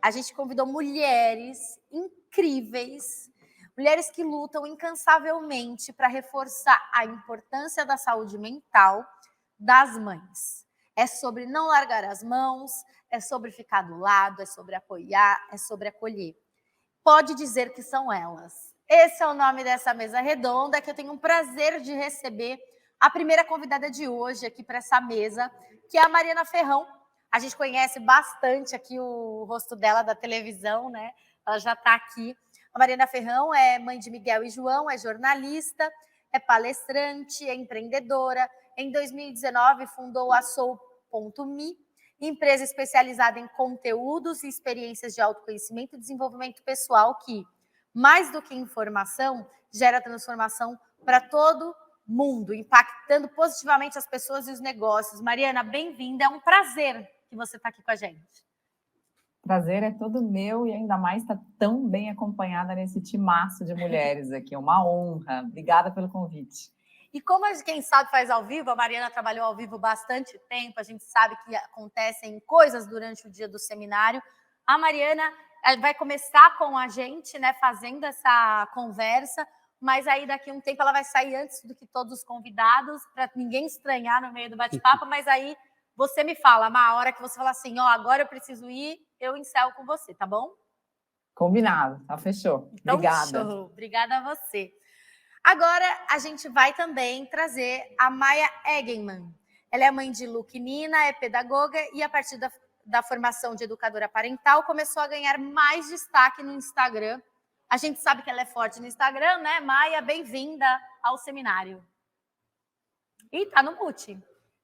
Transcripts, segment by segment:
a gente convidou mulheres incríveis, mulheres que lutam incansavelmente para reforçar a importância da saúde mental das mães. É sobre não largar as mãos, é sobre ficar do lado, é sobre apoiar, é sobre acolher. Pode dizer que são elas. Esse é o nome dessa mesa redonda, que eu tenho um prazer de receber a primeira convidada de hoje aqui para essa mesa, que é a Mariana Ferrão. A gente conhece bastante aqui o rosto dela da televisão, né? Ela já está aqui. A Mariana Ferrão é mãe de Miguel e João, é jornalista, é palestrante, é empreendedora. Em 2019, fundou a Soul.me, empresa especializada em conteúdos e experiências de autoconhecimento e desenvolvimento pessoal que, mais do que informação, gera transformação para todo mundo, impactando positivamente as pessoas e os negócios. Mariana, bem-vinda, é um prazer que você está aqui com a gente. Prazer é todo meu e ainda mais estar tão bem acompanhada nesse timaço de mulheres aqui, é uma honra. Obrigada pelo convite. E como quem sabe faz ao vivo, a Mariana trabalhou ao vivo bastante tempo, a gente sabe que acontecem coisas durante o dia do seminário. A Mariana vai começar com a gente, né, fazendo essa conversa, mas aí daqui a um tempo ela vai sair antes do que todos os convidados, para ninguém estranhar no meio do bate-papo, mas aí você me fala, a hora que você falar assim, agora eu preciso ir, eu encerro com você, tá bom? Combinado, tá, fechou. Então, obrigada. Show. Obrigada a você. Agora, a gente vai também trazer a Maia Eggenman. Ela é mãe de Luke e Nina, é pedagoga e, a partir da formação de educadora parental, começou a ganhar mais destaque no Instagram. A gente sabe que ela é forte no Instagram, né? Maia, bem-vinda ao seminário. Ih, tá no mute.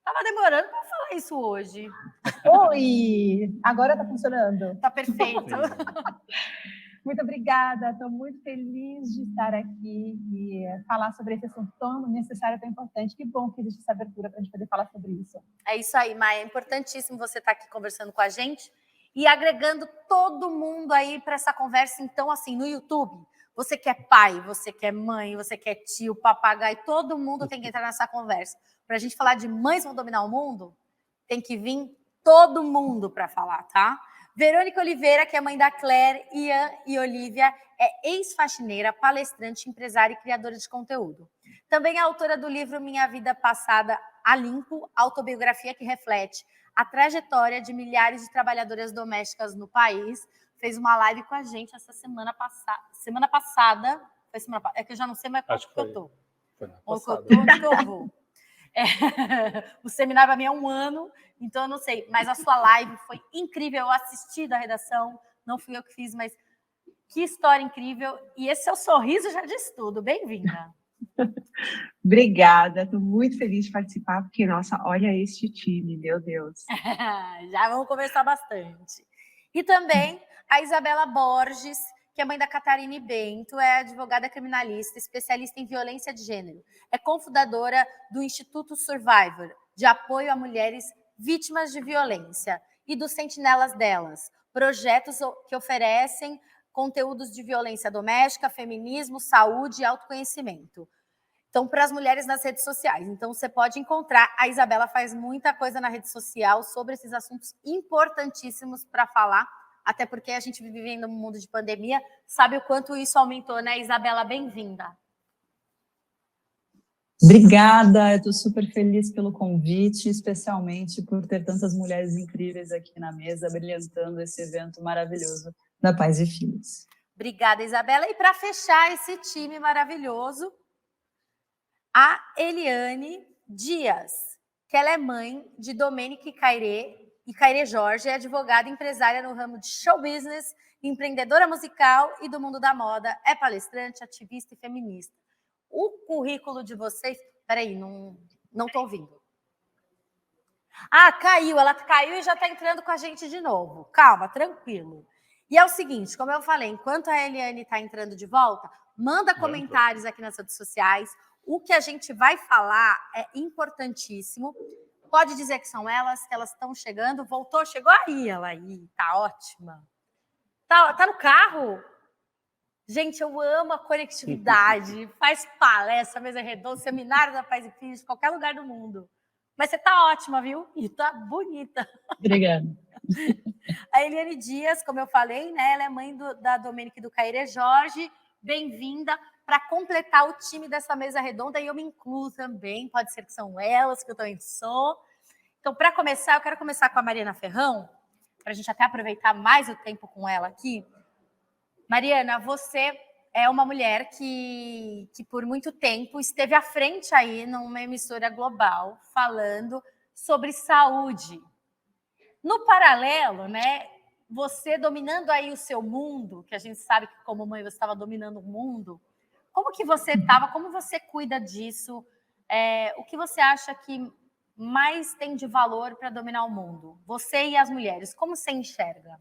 Tava demorando para falar isso hoje. Oi! Agora tá funcionando. Tá perfeito. Muito obrigada, estou muito feliz de estar aqui e falar sobre esse assunto tão necessário, tão importante. Que bom que existe essa abertura para a gente poder falar sobre isso. É isso aí, Maia. É importantíssimo você estar aqui conversando com a gente e agregando todo mundo aí para essa conversa. Então, assim, no YouTube, você que é pai, você que é mãe, você que é tio, papagaio, todo mundo tem que entrar nessa conversa. Para a gente falar de mães vão dominar o mundo, tem que vir todo mundo para falar, tá? Verônica Oliveira, que é mãe da Claire, Ian e Olivia, é ex-faxineira, palestrante, empresária e criadora de conteúdo. Também é autora do livro Minha Vida Passada a Limpo, autobiografia que reflete a trajetória de milhares de trabalhadoras domésticas no país. Fez uma live com a gente essa semana passada. É que eu já não sei mais qual que eu tô. Onde que eu vou. O seminário para mim é 1 ano, então eu não sei. Mas a sua live foi incrível. Eu assisti da redação, não fui eu que fiz, mas que história incrível. E esse seu sorriso já diz tudo. Bem-vinda. Obrigada, estou muito feliz de participar, porque, nossa, olha este time, meu Deus. Já vamos conversar bastante. E também a Isabela Borges, que é mãe da Catarine Bento, é advogada criminalista, especialista em violência de gênero. É cofundadora do Instituto Survivor, de apoio a mulheres vítimas de violência, e dos Sentinelas Delas, projetos que oferecem conteúdos de violência doméstica, feminismo, saúde e autoconhecimento. Então, para as mulheres nas redes sociais. Então, você pode encontrar. A Isabela faz muita coisa na rede social sobre esses assuntos importantíssimos para falar, até porque a gente vive vivendo um mundo de pandemia, sabe o quanto isso aumentou, né, Isabela? Bem-vinda. Obrigada, eu estou super feliz pelo convite, especialmente por ter tantas mulheres incríveis aqui na mesa, brilhantando esse evento maravilhoso da Pais e Filhos. Obrigada, Isabela. E para fechar esse time maravilhoso, a Eliane Dias, que ela é mãe de Domênico e Caire Jorge, é advogada e empresária no ramo de show business, empreendedora musical e do mundo da moda, é palestrante, ativista e feminista. O currículo de vocês... Peraí, não estou ouvindo. Caiu, ela caiu e já está entrando com a gente de novo. Calma, tranquilo. E é o seguinte, como eu falei, enquanto a Eliane está entrando de volta, manda comentários aqui nas redes sociais. O que a gente vai falar é importantíssimo. Pode dizer que são elas, que elas estão chegando. Voltou, chegou aí, ela aí, tá ótima. Tá no carro? Gente, eu amo a conectividade. Faz palestra, mesa redonda, seminário da Pais e Filhos, qualquer lugar do mundo. Mas você tá ótima, viu? E tá bonita. Obrigada. A Eliane Dias, como eu falei, né, ela é mãe da Domênica e do Caire Jorge. Bem-vinda para completar o time dessa mesa redonda, e eu me incluo também, pode ser que são elas, que eu também sou. Então, para começar, eu quero começar com a Mariana Ferrão, para a gente até aproveitar mais o tempo com ela aqui. Mariana, você é uma mulher que por muito tempo esteve à frente aí numa emissora global falando sobre saúde. No paralelo, né, você dominando aí o seu mundo, que a gente sabe que como mãe você estava dominando o mundo, como que você estava, como você cuida disso? O que você acha que mais tem de valor para dominar o mundo? Você e as mulheres, como você enxerga?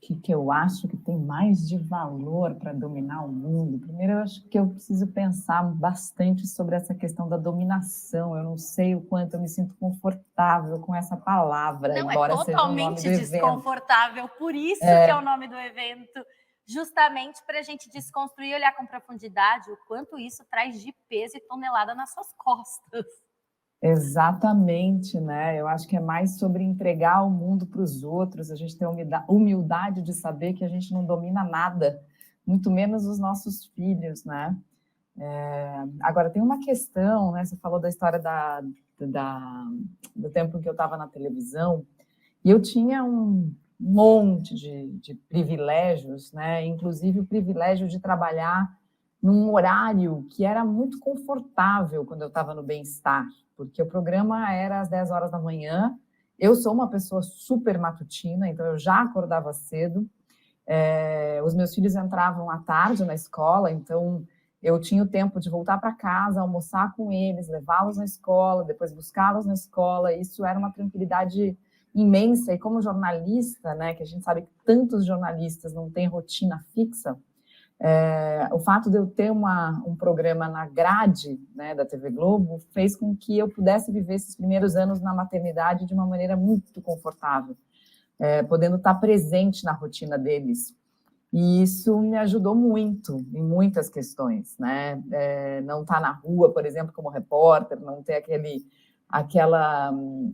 O que eu acho que tem mais de valor para dominar o mundo? Primeiro, eu acho que eu preciso pensar bastante sobre essa questão da dominação. Eu não sei o quanto eu me sinto confortável com essa palavra, Não, embora é seja o nome totalmente do evento. desconfortável, por isso que é o nome do evento, justamente para a gente desconstruir e olhar com profundidade o quanto isso traz de peso e tonelada nas suas costas. Exatamente, né? Eu acho que é mais sobre entregar o mundo para os outros, a gente ter humildade de saber que a gente não domina nada, muito menos os nossos filhos, né? Agora, tem uma questão, né? Você falou da história do tempo em que eu estava na televisão, e eu tinha um monte de privilégios, né? Inclusive o privilégio de trabalhar num horário que era muito confortável quando eu estava no Bem-Estar, porque o programa era às 10 horas da manhã. Eu sou uma pessoa super matutina, então eu já acordava cedo. Os meus filhos entravam à tarde na escola, então eu tinha o tempo de voltar para casa, almoçar com eles, levá-los na escola, depois buscá-los na escola. Isso era uma tranquilidade imensa. E como jornalista, né, que a gente sabe que tantos jornalistas não têm rotina fixa, o fato de eu ter um programa na grade, né, da TV Globo fez com que eu pudesse viver esses primeiros anos na maternidade de uma maneira muito confortável, podendo estar presente na rotina deles. E isso me ajudou muito em muitas questões, né? Não estar na rua, por exemplo, como repórter, não ter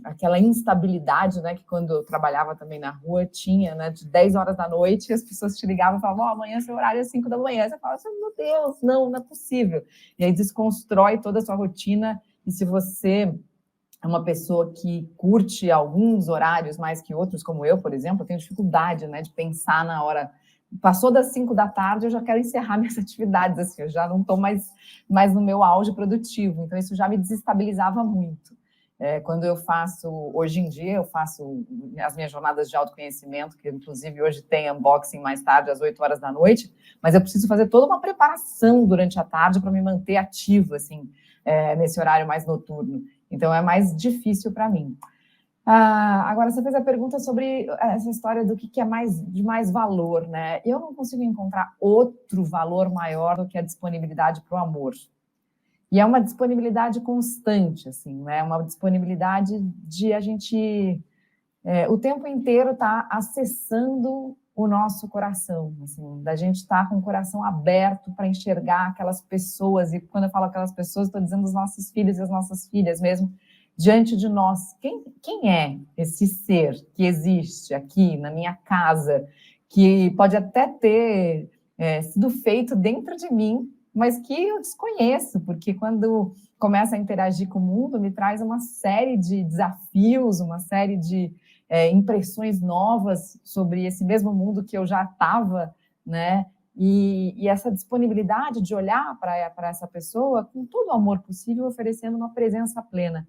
aquela instabilidade, né, que quando eu trabalhava também na rua tinha, né, de 10 horas da noite, as pessoas te ligavam e falavam, amanhã seu horário é 5 da manhã, você fala assim, meu Deus, não é possível, e aí desconstrói toda a sua rotina, e se você é uma pessoa que curte alguns horários mais que outros, como eu, por exemplo, eu tenho dificuldade, né, de pensar na hora. Passou das 5 da tarde, eu já quero encerrar minhas atividades, assim, eu já não estou mais no meu auge produtivo, então isso já me desestabilizava muito. Quando eu faço, hoje em dia, eu faço as minhas jornadas de autoconhecimento, que inclusive hoje tem unboxing mais tarde, às 8 horas da noite, mas eu preciso fazer toda uma preparação durante a tarde para me manter ativo, assim, nesse horário mais noturno. Então, é mais difícil para mim. Agora, você fez a pergunta sobre essa história do que é de mais valor, né? Eu não consigo encontrar outro valor maior do que a disponibilidade para o amor. E é uma disponibilidade constante, assim, né? Uma disponibilidade de a gente, o tempo inteiro, estar acessando o nosso coração, assim, da gente estar com o coração aberto para enxergar aquelas pessoas, e quando eu falo aquelas pessoas, estou dizendo os nossos filhos e as nossas filhas mesmo, diante de nós. Quem é esse ser que existe aqui na minha casa, que pode até ter sido feito dentro de mim, mas que eu desconheço, porque quando começa a interagir com o mundo, me traz uma série de desafios, uma série de impressões novas sobre esse mesmo mundo que eu já estava, né? E essa disponibilidade de olhar para essa pessoa com todo o amor possível, oferecendo uma presença plena.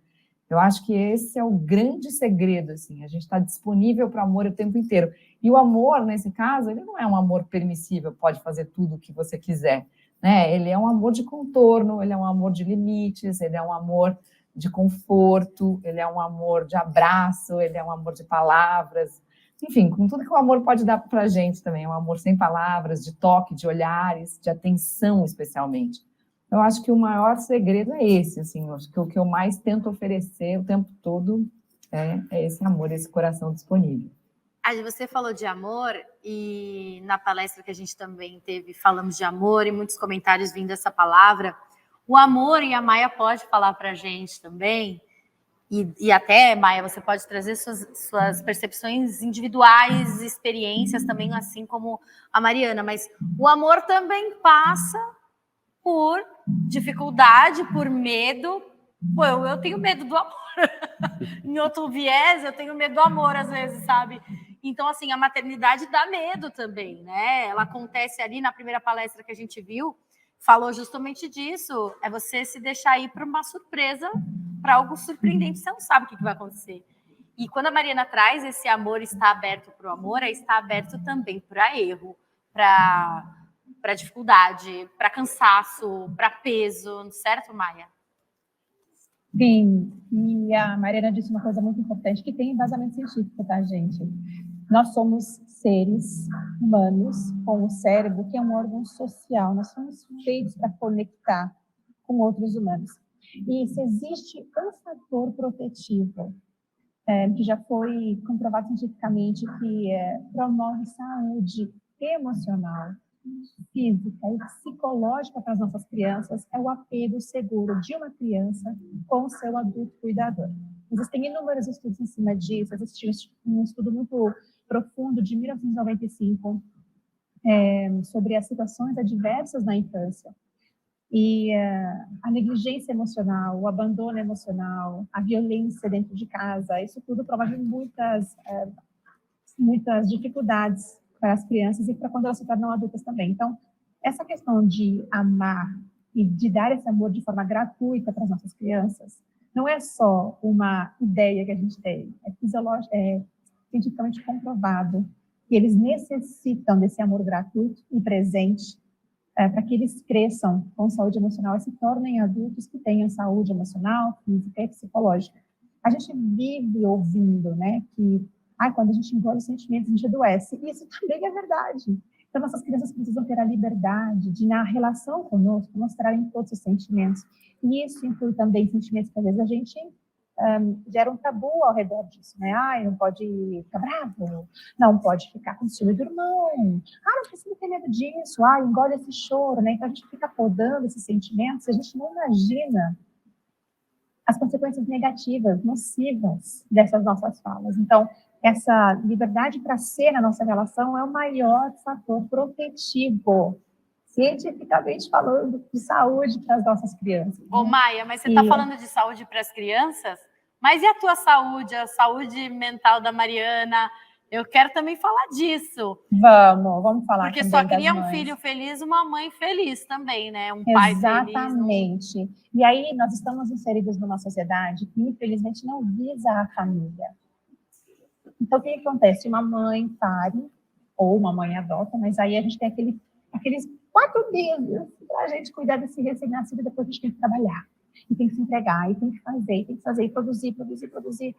Eu acho que esse é o grande segredo, assim, a gente está disponível para o amor o tempo inteiro. E o amor, nesse caso, ele não é um amor permissível, pode fazer tudo o que você quiser, né? Ele é um amor de contorno, ele é um amor de limites, ele é um amor de conforto, ele é um amor de abraço, ele é um amor de palavras, enfim, com tudo que o amor pode dar para a gente também, um amor sem palavras, de toque, de olhares, de atenção especialmente. Eu acho que o maior segredo é esse, assim, eu acho que o que eu mais tento oferecer o tempo todo é esse amor, esse coração disponível. Você falou de amor, e na palestra que a gente também teve, falamos de amor, e muitos comentários vindo essa palavra. O amor, e a Maia pode falar para a gente também, E até, Maia, você pode trazer suas percepções individuais, experiências também, assim como a Mariana, mas o amor também passa por dificuldade, por medo. Pô, eu tenho medo do amor. Em outro viés, eu tenho medo do amor, às vezes, sabe? Então, assim, a maternidade dá medo também, né? Ela acontece ali na primeira palestra que a gente viu, falou justamente disso. É você se deixar ir para uma surpresa, para algo surpreendente, você não sabe o que vai acontecer. E quando a Mariana traz esse amor, está aberto para o amor, está aberto também para erro, para dificuldade, para cansaço, para peso, certo, Maia? Sim, e a Mariana disse uma coisa muito importante, que tem embasamento científico, tá, gente? Nós somos seres humanos com o cérebro, que é um órgão social. Nós somos feitos para conectar com outros humanos. E se existe um fator protetivo, que já foi comprovado cientificamente, que promove saúde emocional, física e psicológica para as nossas crianças, é o apego seguro de uma criança com o seu adulto cuidador. Existem inúmeros estudos em cima disso. Existe um estudo muito profundo de 1995 sobre as situações adversas na infância. E a negligência emocional, o abandono emocional, a violência dentro de casa, isso tudo promove muitas dificuldades para as crianças e para quando elas se tornam adultas também. Então, essa questão de amar e de dar esse amor de forma gratuita para as nossas crianças não é só uma ideia que a gente tem, é cientificamente comprovado que eles necessitam desse amor gratuito e presente para que eles cresçam com saúde emocional e se tornem adultos que tenham saúde emocional, física e psicológica. A gente vive ouvindo, né, que quando a gente engole os sentimentos, a gente adoece. E isso também é verdade. Então, nossas crianças precisam ter a liberdade de, na relação conosco, mostrarem todos os sentimentos. E isso inclui também sentimentos que, às vezes, a gente gera um tabu ao redor disso, né? Não pode ficar bravo, não pode ficar com ciúme do irmão, não precisa ter medo disso, engole esse choro, né? Então, a gente fica podando esses sentimentos, a gente não imagina as consequências negativas, nocivas dessas nossas falas. Então, essa liberdade para ser na nossa relação é o maior fator protetivo, cientificamente falando, de saúde para as nossas crianças. Ô, Maia, mas você está falando de saúde para as crianças? Mas e a tua saúde, a saúde mental da Mariana? Eu quero também falar disso. Vamos falar. Porque só queria um filho feliz, uma mãe feliz também, né? Um pai feliz. Exatamente. E aí nós estamos inseridos numa sociedade que, infelizmente, não visa a família. Então, o que acontece? Uma mãe pare, ou uma mãe adota, mas aí a gente tem aqueles 4 dias para a gente cuidar desse recém-nascido, depois a gente tem que trabalhar, e tem que se entregar, e tem que fazer, e produzir.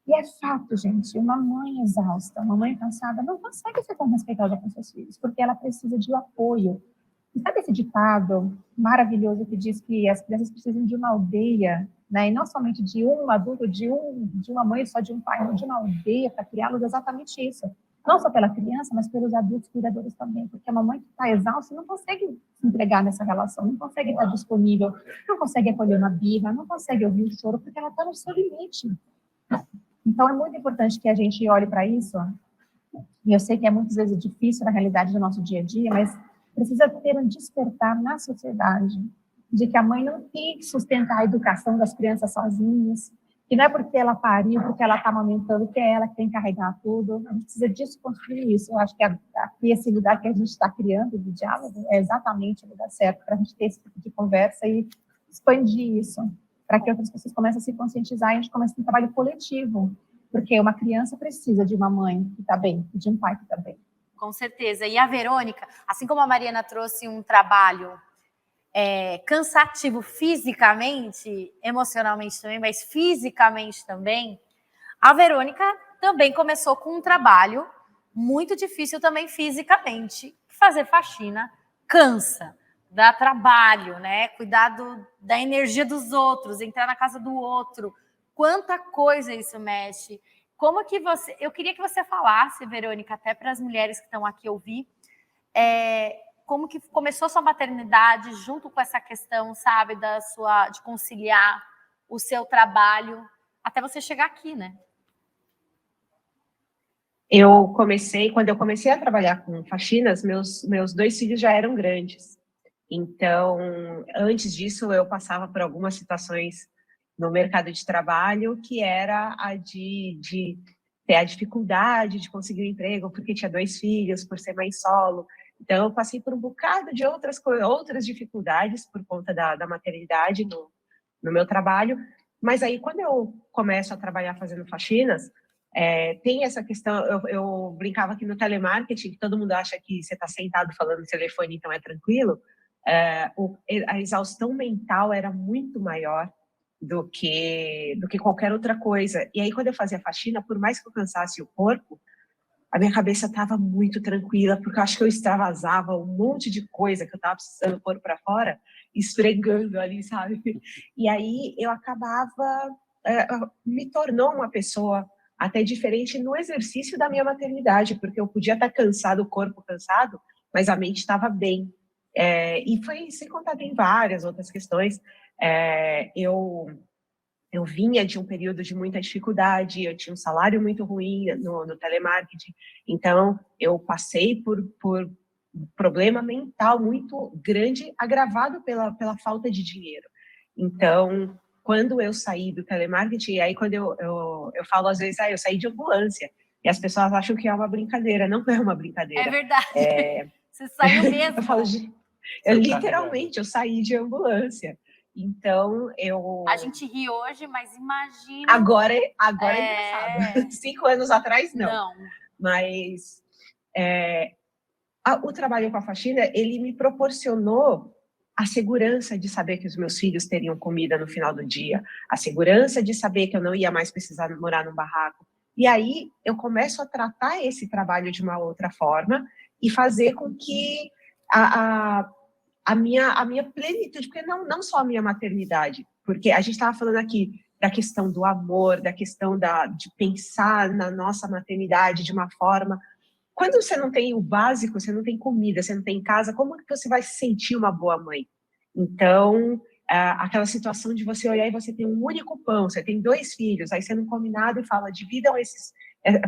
E é fato, gente, uma mãe exausta, uma mãe cansada, não consegue ser tão respeitosa com seus filhos, porque ela precisa de um apoio. E sabe esse ditado maravilhoso que diz que as crianças precisam de uma aldeia, né? E não somente de um adulto, de uma mãe, só de um pai, não de uma aldeia para criá-los, exatamente isso. Não só pela criança, mas pelos adultos cuidadores também, porque a mamãe que está exausta não consegue se entregar nessa relação, não consegue estar disponível, não consegue acolher uma birra, não consegue ouvir o choro, porque ela está no seu limite. Então, é muito importante que a gente olhe para isso, e eu sei que é muitas vezes difícil na realidade do nosso dia a dia, mas precisa ter um despertar na sociedade de que a mãe não tem que sustentar a educação das crianças sozinhas, que não é porque ela pariu, porque ela está amamentando, que é ela que tem que carregar tudo. A gente precisa desconstruir isso. Eu acho que aqui esse lugar que a gente está criando de diálogo é exatamente o lugar certo para a gente ter esse tipo de conversa e expandir isso, para que outras pessoas comecem a se conscientizar e a gente comece um trabalho coletivo, porque uma criança precisa de uma mãe que está bem e de um pai que está bem. Com certeza. E a Verônica, assim como a Mariana trouxe um trabalho cansativo fisicamente, emocionalmente também, mas fisicamente também, a Verônica também começou com um trabalho muito difícil também fisicamente. Fazer faxina cansa, dá trabalho, né? Cuidar da energia dos outros, entrar na casa do outro. Quanta coisa isso mexe. Como que você... Eu queria que você falasse, Verônica, até para as mulheres que estão aqui ouvir, como que começou sua maternidade junto com essa questão, sabe, de conciliar o seu trabalho, até você chegar aqui, né? Quando eu comecei a trabalhar com faxinas, meus 2 filhos já eram grandes. Então, antes disso, eu passava por algumas situações no mercado de trabalho, que era a de ter a dificuldade de conseguir um emprego, porque tinha 2 filhos, por ser mãe solo. Então, eu passei por um bocado de outras dificuldades por conta da maternidade no meu trabalho. Mas aí, quando eu começo a trabalhar fazendo faxinas, tem essa questão, eu brincava aqui no telemarketing, que todo mundo acha que você está sentado falando no telefone, então é tranquilo. A exaustão mental era muito maior do que qualquer outra coisa. E aí, quando eu fazia faxina, por mais que eu cansasse o corpo, a minha cabeça estava muito tranquila, porque eu acho que eu extravasava um monte de coisa que eu estava precisando pôr para fora, esfregando ali, sabe? E aí eu acabava, me tornou uma pessoa até diferente no exercício da minha maternidade, porque eu podia estar cansado, o corpo cansado, mas a mente estava bem. E foi sem contar, tem várias outras questões. Eu vinha de um período de muita dificuldade, eu tinha um salário muito ruim no telemarketing, então eu passei por um problema mental muito grande, agravado pela falta de dinheiro. Então, quando eu saí do telemarketing, aí quando eu falo às vezes, eu saí de ambulância, e as pessoas acham que é uma brincadeira, não é uma brincadeira. É verdade. Você saiu mesmo. Literalmente, eu saí de ambulância. Então, A gente ri hoje, mas imagina... Agora é engraçado. 5 anos atrás, não. Mas o trabalho com a faxina, ele me proporcionou a segurança de saber que os meus filhos teriam comida no final do dia, a segurança de saber que eu não ia mais precisar morar num barraco. E aí, eu começo a tratar esse trabalho de uma outra forma e fazer com que a minha plenitude, porque não só a minha maternidade, porque a gente estava falando aqui da questão do amor, da questão de pensar na nossa maternidade de uma forma... Quando você não tem o básico, você não tem comida, você não tem casa, como que você vai se sentir uma boa mãe? Então, aquela situação de você olhar e você tem um único pão, você tem 2 filhos, aí você não come nada e fala, dividam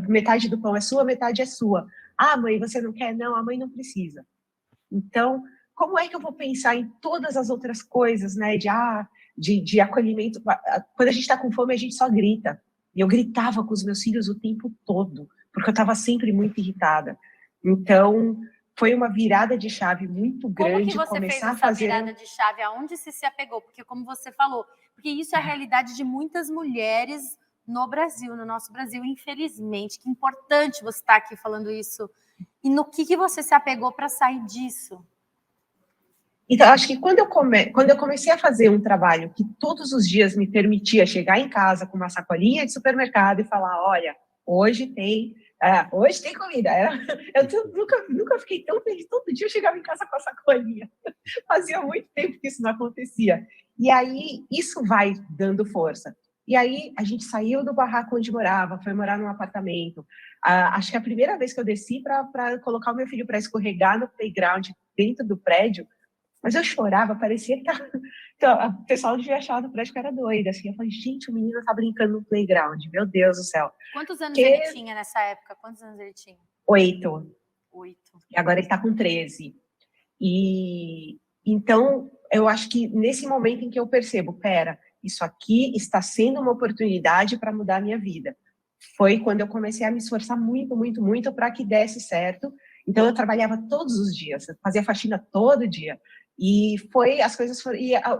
metade do pão é sua, metade é sua. Ah, mãe, você não quer? Não, a mãe não precisa. Então, como é que eu vou pensar em todas as outras coisas, né? De acolhimento. Quando a gente está com fome, a gente só grita. E eu gritava com os meus filhos o tempo todo, porque eu estava sempre muito irritada. Então, foi uma virada de chave muito grande. Como que você fez essa virada de chave? Aonde você se apegou? Porque, como você falou, porque isso é a realidade de muitas mulheres no Brasil, no nosso Brasil, infelizmente. Que importante você estar aqui falando isso. E no que você se apegou para sair disso? Então, acho que quando eu comecei a fazer um trabalho que todos os dias me permitia chegar em casa com uma sacolinha de supermercado e falar, olha, hoje tem comida. Eu nunca fiquei tão feliz. Todo dia eu chegava em casa com a sacolinha. Fazia muito tempo que isso não acontecia. E aí, isso vai dando força. E aí, a gente saiu do barraco onde morava, foi morar num apartamento. Acho que a primeira vez que eu desci para colocar o meu filho para escorregar no playground dentro do prédio, mas eu chorava, parecia que então, o pessoal devia achar no prédio que era doida. Assim, eu falei, gente, o menino tá brincando no playground, meu Deus do céu. Quantos anos ele tinha nessa época? Quantos anos ele tinha? 8. 8. E agora ele tá com 13. E então, eu acho que nesse momento em que eu percebo, pera, isso aqui está sendo uma oportunidade para mudar a minha vida. Foi quando eu comecei a me esforçar muito, muito, muito para que desse certo. Então, eu trabalhava todos os dias, fazia faxina todo dia. E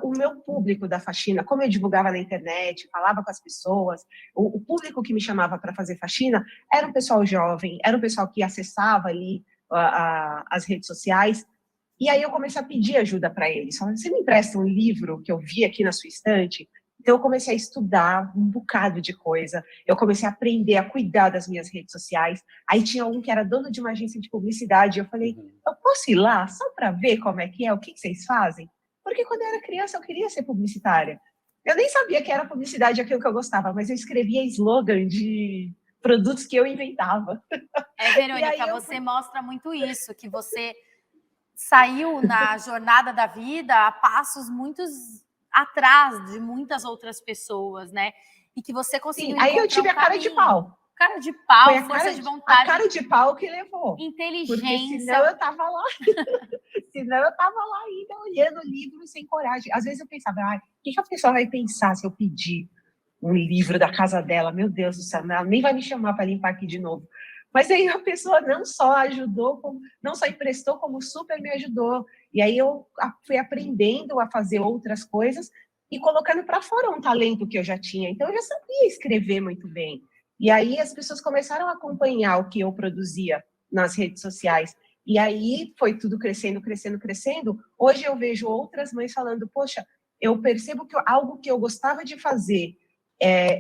o meu público da faxina, como eu divulgava na internet, falava com as pessoas, o público que me chamava para fazer faxina era um pessoal jovem, era um pessoal que acessava ali as redes sociais. E aí eu comecei a pedir ajuda para eles. Falando, você me empresta um livro que eu vi aqui na sua estante? Então eu comecei a estudar um bocado de coisa. Eu comecei a aprender a cuidar das minhas redes sociais. Aí tinha um que era dono de uma agência de publicidade. Eu falei, eu posso ir lá só para ver como é que é, o que vocês fazem? Porque quando eu era criança eu queria ser publicitária. Eu nem sabia que era publicidade aquilo que eu gostava, mas eu escrevia slogan de produtos que eu inventava. Verônica, você mostra muito isso, que você saiu na jornada da vida a passos muito atrás de muitas outras pessoas, né? e que você conseguiu Sim, aí eu encontrar tive um a cara de caminho. pau. Cara de pau, Foi a força cara de a vontade, cara de pau que levou. Porque inteligência. senão eu tava lá, senão eu tava lá ainda olhando o livro sem coragem. Às vezes eu pensava, ai, o que a pessoa vai pensar se eu pedir um livro da casa dela? Meu Deus do céu, ela nem vai me chamar para limpar aqui de novo. Mas aí a pessoa não só ajudou, não só emprestou, como super me ajudou. E aí eu fui aprendendo a fazer outras coisas e colocando para fora um talento que eu já tinha. Então eu já sabia escrever muito bem. E aí as pessoas começaram a acompanhar o que eu produzia nas redes sociais. E aí foi tudo crescendo, crescendo, crescendo. Hoje eu vejo outras mães falando, poxa, eu percebo que algo que eu gostava de fazer,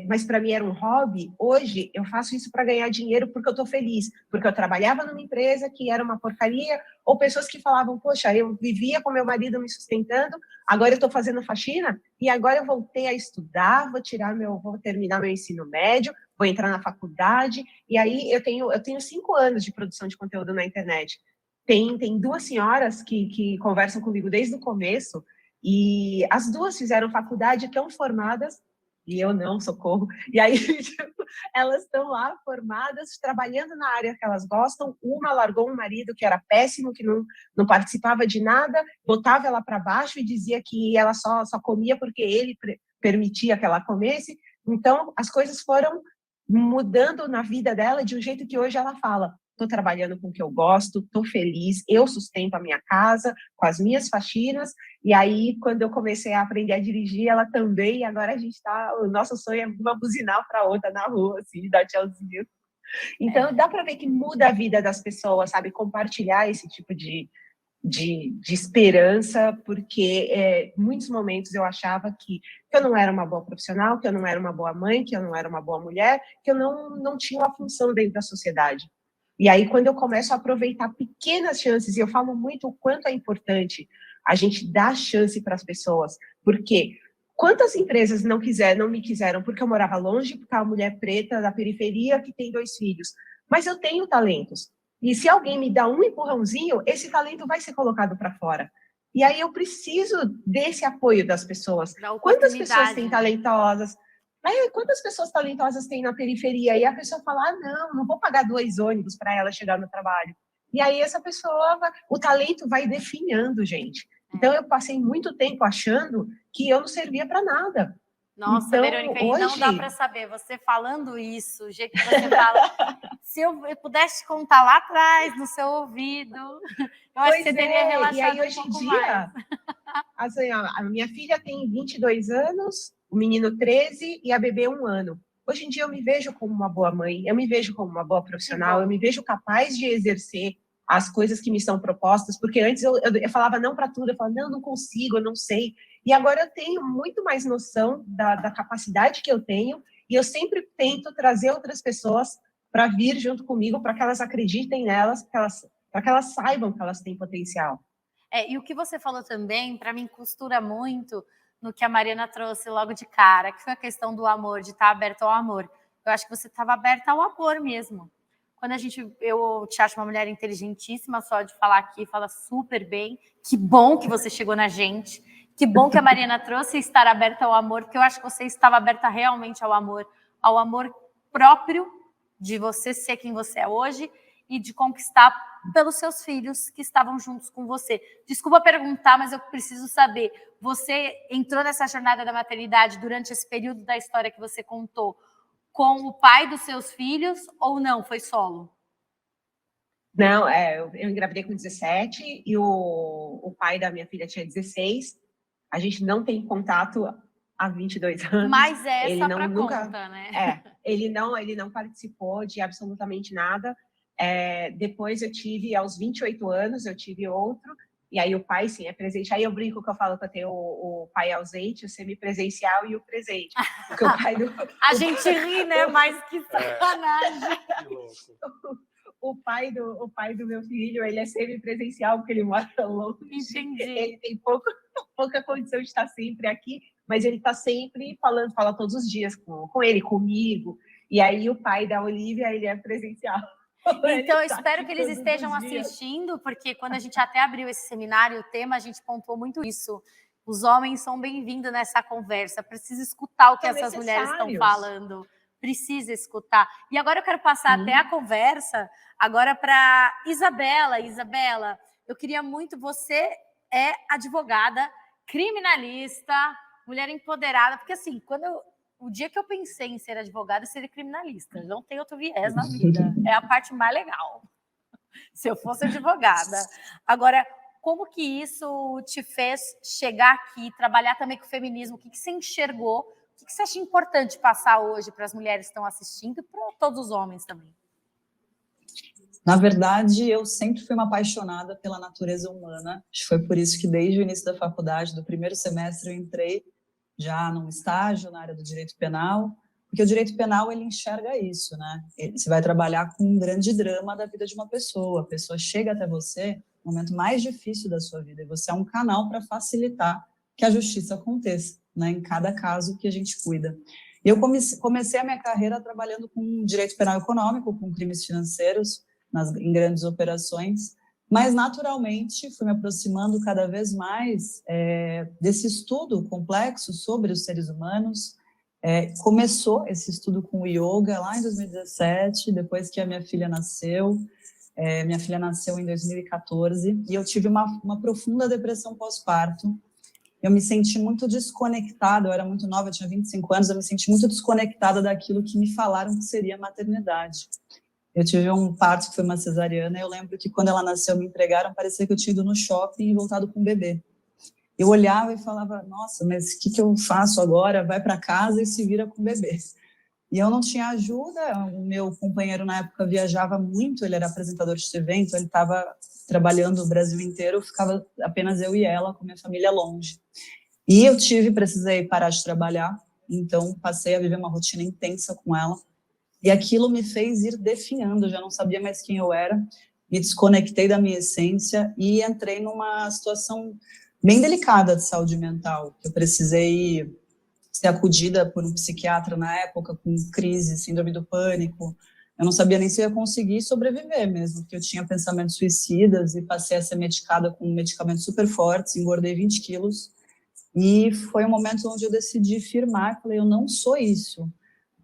mas para mim era um hobby, hoje eu faço isso para ganhar dinheiro porque eu estou feliz, porque eu trabalhava numa empresa que era uma porcaria, ou pessoas que falavam, poxa, eu vivia com meu marido me sustentando, agora eu estou fazendo faxina, e agora eu voltei a estudar, vou terminar meu ensino médio, vou entrar na faculdade, e aí eu tenho 5 anos de produção de conteúdo na internet. Tem duas senhoras que conversam comigo desde o começo, e as duas fizeram faculdade, estão formadas, e eu não, socorro. E aí, tipo, elas estão lá formadas, trabalhando na área que elas gostam. Uma largou um marido que era péssimo, que não participava de nada, botava ela para baixo e dizia que ela só comia porque ele permitia que ela comesse. Então, as coisas foram mudando na vida dela de um jeito que hoje ela fala: estou trabalhando com o que eu gosto, estou feliz, eu sustento a minha casa com as minhas faxinas. E aí, quando eu comecei a aprender a dirigir, ela também, e agora o nosso sonho é uma buzinar para outra na rua, assim, dar tchauzinho. Então, dá para ver que muda a vida das pessoas, sabe? Compartilhar esse tipo de esperança, porque muitos momentos eu achava que eu não era uma boa profissional, que eu não era uma boa mãe, que eu não era uma boa mulher, que eu não tinha uma função dentro da sociedade. E aí, quando eu começo a aproveitar pequenas chances, e eu falo muito o quanto é importante a gente dar chance para as pessoas, porque quantas empresas não me quiseram porque eu morava longe, porque é uma mulher preta da periferia que tem 2 filhos, mas eu tenho talentos. E se alguém me dá um empurrãozinho, esse talento vai ser colocado para fora. E aí eu preciso desse apoio das pessoas. Quantas pessoas têm talentosas? Quantas pessoas talentosas tem na periferia? E a pessoa fala, não vou pagar 2 ônibus para ela chegar no trabalho. E aí essa pessoa, o talento vai definhando, gente. Então eu passei muito tempo achando que eu não servia para nada. Nossa, então, Verônica, hoje... e não dá para saber, você falando isso, o jeito que você fala, se eu pudesse contar lá atrás, no seu ouvido, eu acho que você teria relaxado e aí, hoje um pouco em dia, mais. Assim, a minha filha tem 22 anos, o menino 13 e a bebê 1 ano. Hoje em dia eu me vejo como uma boa mãe, eu me vejo como uma boa profissional, eu me vejo capaz de exercer as coisas que me são propostas, porque antes eu falava não para tudo, eu falava, não consigo, eu não sei. E agora eu tenho muito mais noção da capacidade que eu tenho, e eu sempre tento trazer outras pessoas para vir junto comigo, para que elas acreditem nelas, para que elas saibam que elas têm potencial. E o que você falou também, para mim, costura muito no que a Mariana trouxe logo de cara, que foi a questão do amor, de estar aberta ao amor. Eu acho que você estava aberta ao amor mesmo. Quando eu te acho uma mulher inteligentíssima, só de falar aqui, fala super bem. Que bom que você chegou na gente. Que bom que a Mariana trouxe estar aberta ao amor, porque eu acho que você estava aberta realmente ao amor próprio, de você ser quem você é hoje e de conquistar pelos seus filhos que estavam juntos com você. Desculpa perguntar, mas eu preciso saber, você entrou nessa jornada da maternidade durante esse período da história que você contou com o pai dos seus filhos ou não? Foi solo? Não, eu engravidei com 17 e o pai da minha filha tinha 16. A gente não tem contato há 22 anos. Mas é ele só não para nunca conta, né? Ele não participou de absolutamente nada. Depois eu tive, aos 28 anos, eu tive outro. E aí o pai, sim, é presente. Aí eu brinco que eu falo que eu tenho o pai ausente, o semipresencial e o presente. Porque o pai do... A gente ri, né? Mas que sacanagem. Que louco. O pai do meu filho, ele é semipresencial, porque ele mora longe. Entendi. Ele tem pouca condição de estar sempre aqui, mas ele está sempre fala todos os dias com ele, comigo. E aí o pai da Olivia, ele é presencial. Então, eu espero que eles estejam assistindo, porque quando a gente até abriu esse seminário, o tema, a gente pontuou muito isso, Os homens são bem-vindos nessa conversa. Precisa escutar o que São essas mulheres estão necessários. falando. Precisa escutar. E agora eu quero passar até a conversa agora para Isabela. Isabela, eu queria muito... Você é advogada, criminalista, mulher empoderada. Porque, assim, o dia que eu pensei em ser advogada, eu seria criminalista. Não tem outro viés na vida. É a parte mais legal. Se eu fosse advogada. Agora, como que isso te fez chegar aqui, trabalhar também com o feminismo? O que você enxergou? O que você acha importante passar hoje para as mulheres que estão assistindo e para todos os homens também? Na verdade, eu sempre fui uma apaixonada pela natureza humana. Acho que foi por isso que desde o início da faculdade, do primeiro semestre, eu entrei já num estágio na área do direito penal, porque o direito penal, ele enxerga isso, né? Você vai trabalhar com um grande drama da vida de uma pessoa. A pessoa chega até você no momento mais difícil da sua vida, e você é um canal para facilitar que a justiça aconteça, né? Em cada caso que a gente cuida. E eu comecei a minha carreira trabalhando com direito penal econômico, com crimes financeiros, em grandes operações, mas naturalmente fui me aproximando cada vez mais desse estudo complexo sobre os seres humanos. Começou esse estudo com o yoga lá em 2017, depois que a minha filha nasceu. Minha filha nasceu em 2014 e eu tive uma profunda depressão pós-parto. Eu me senti muito desconectada, eu era muito nova, eu tinha 25 anos, eu me senti muito desconectada daquilo que me falaram que seria maternidade. Eu tive um parto que foi uma cesariana, e eu lembro que quando ela nasceu, me entregaram, parecia que eu tinha ido no shopping e voltado com o bebê. Eu olhava e falava, nossa, mas o que eu faço agora? Vai para casa e se vira com o bebê. E eu não tinha ajuda, o meu companheiro na época viajava muito, ele era apresentador de TV, então ele estava trabalhando o Brasil inteiro, ficava apenas eu e ela, com minha família longe. E eu precisei parar de trabalhar, então passei a viver uma rotina intensa com ela. E aquilo me fez ir definhando, eu já não sabia mais quem eu era, me desconectei da minha essência e entrei numa situação bem delicada de saúde mental. Eu precisei ser acudida por um psiquiatra na época, com crise, síndrome do pânico. Eu não sabia nem se eu ia conseguir sobreviver mesmo, porque eu tinha pensamentos suicidas e passei a ser medicada com medicamentos super fortes, engordei 20 quilos. E foi um momento onde eu decidi firmar, falei, eu não sou isso.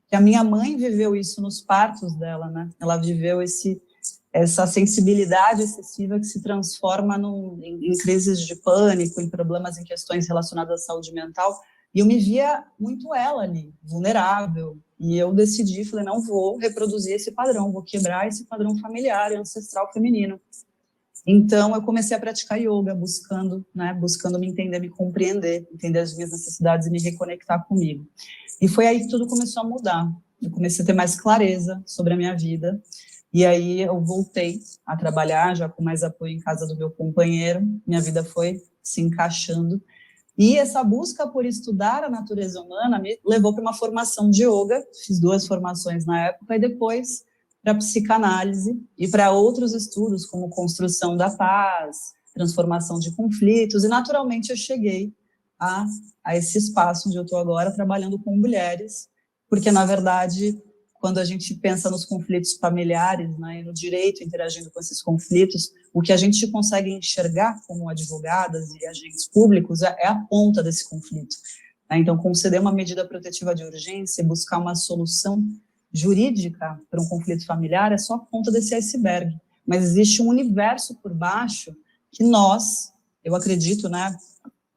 Que a minha mãe viveu isso nos partos dela, né? Ela viveu essa sensibilidade excessiva que se transforma em crises de pânico, em problemas, em questões relacionadas à saúde mental. E eu me via muito ela ali, vulnerável. E eu decidi, falei, não vou reproduzir esse padrão, vou quebrar esse padrão familiar e ancestral feminino. Então, eu comecei a praticar yoga, buscando me entender, me compreender, entender as minhas necessidades e me reconectar comigo. E foi aí que tudo começou a mudar. Eu comecei a ter mais clareza sobre a minha vida. E aí eu voltei a trabalhar, já com mais apoio em casa do meu companheiro. Minha vida foi se encaixando. E essa busca por estudar a natureza humana me levou para uma formação de yoga. Fiz 2 formações na época e depois para psicanálise e para outros estudos, como construção da paz, transformação de conflitos, e naturalmente eu cheguei a esse espaço onde eu estou agora, trabalhando com mulheres, porque, na verdade, quando a gente pensa nos conflitos familiares, né, e no direito interagindo com esses conflitos, o que a gente consegue enxergar como advogadas e agentes públicos é a ponta desse conflito. Né? Então, conceder uma medida protetiva de urgência e buscar uma solução jurídica para um conflito familiar é só a ponta desse iceberg, mas existe um universo por baixo que eu acredito, né,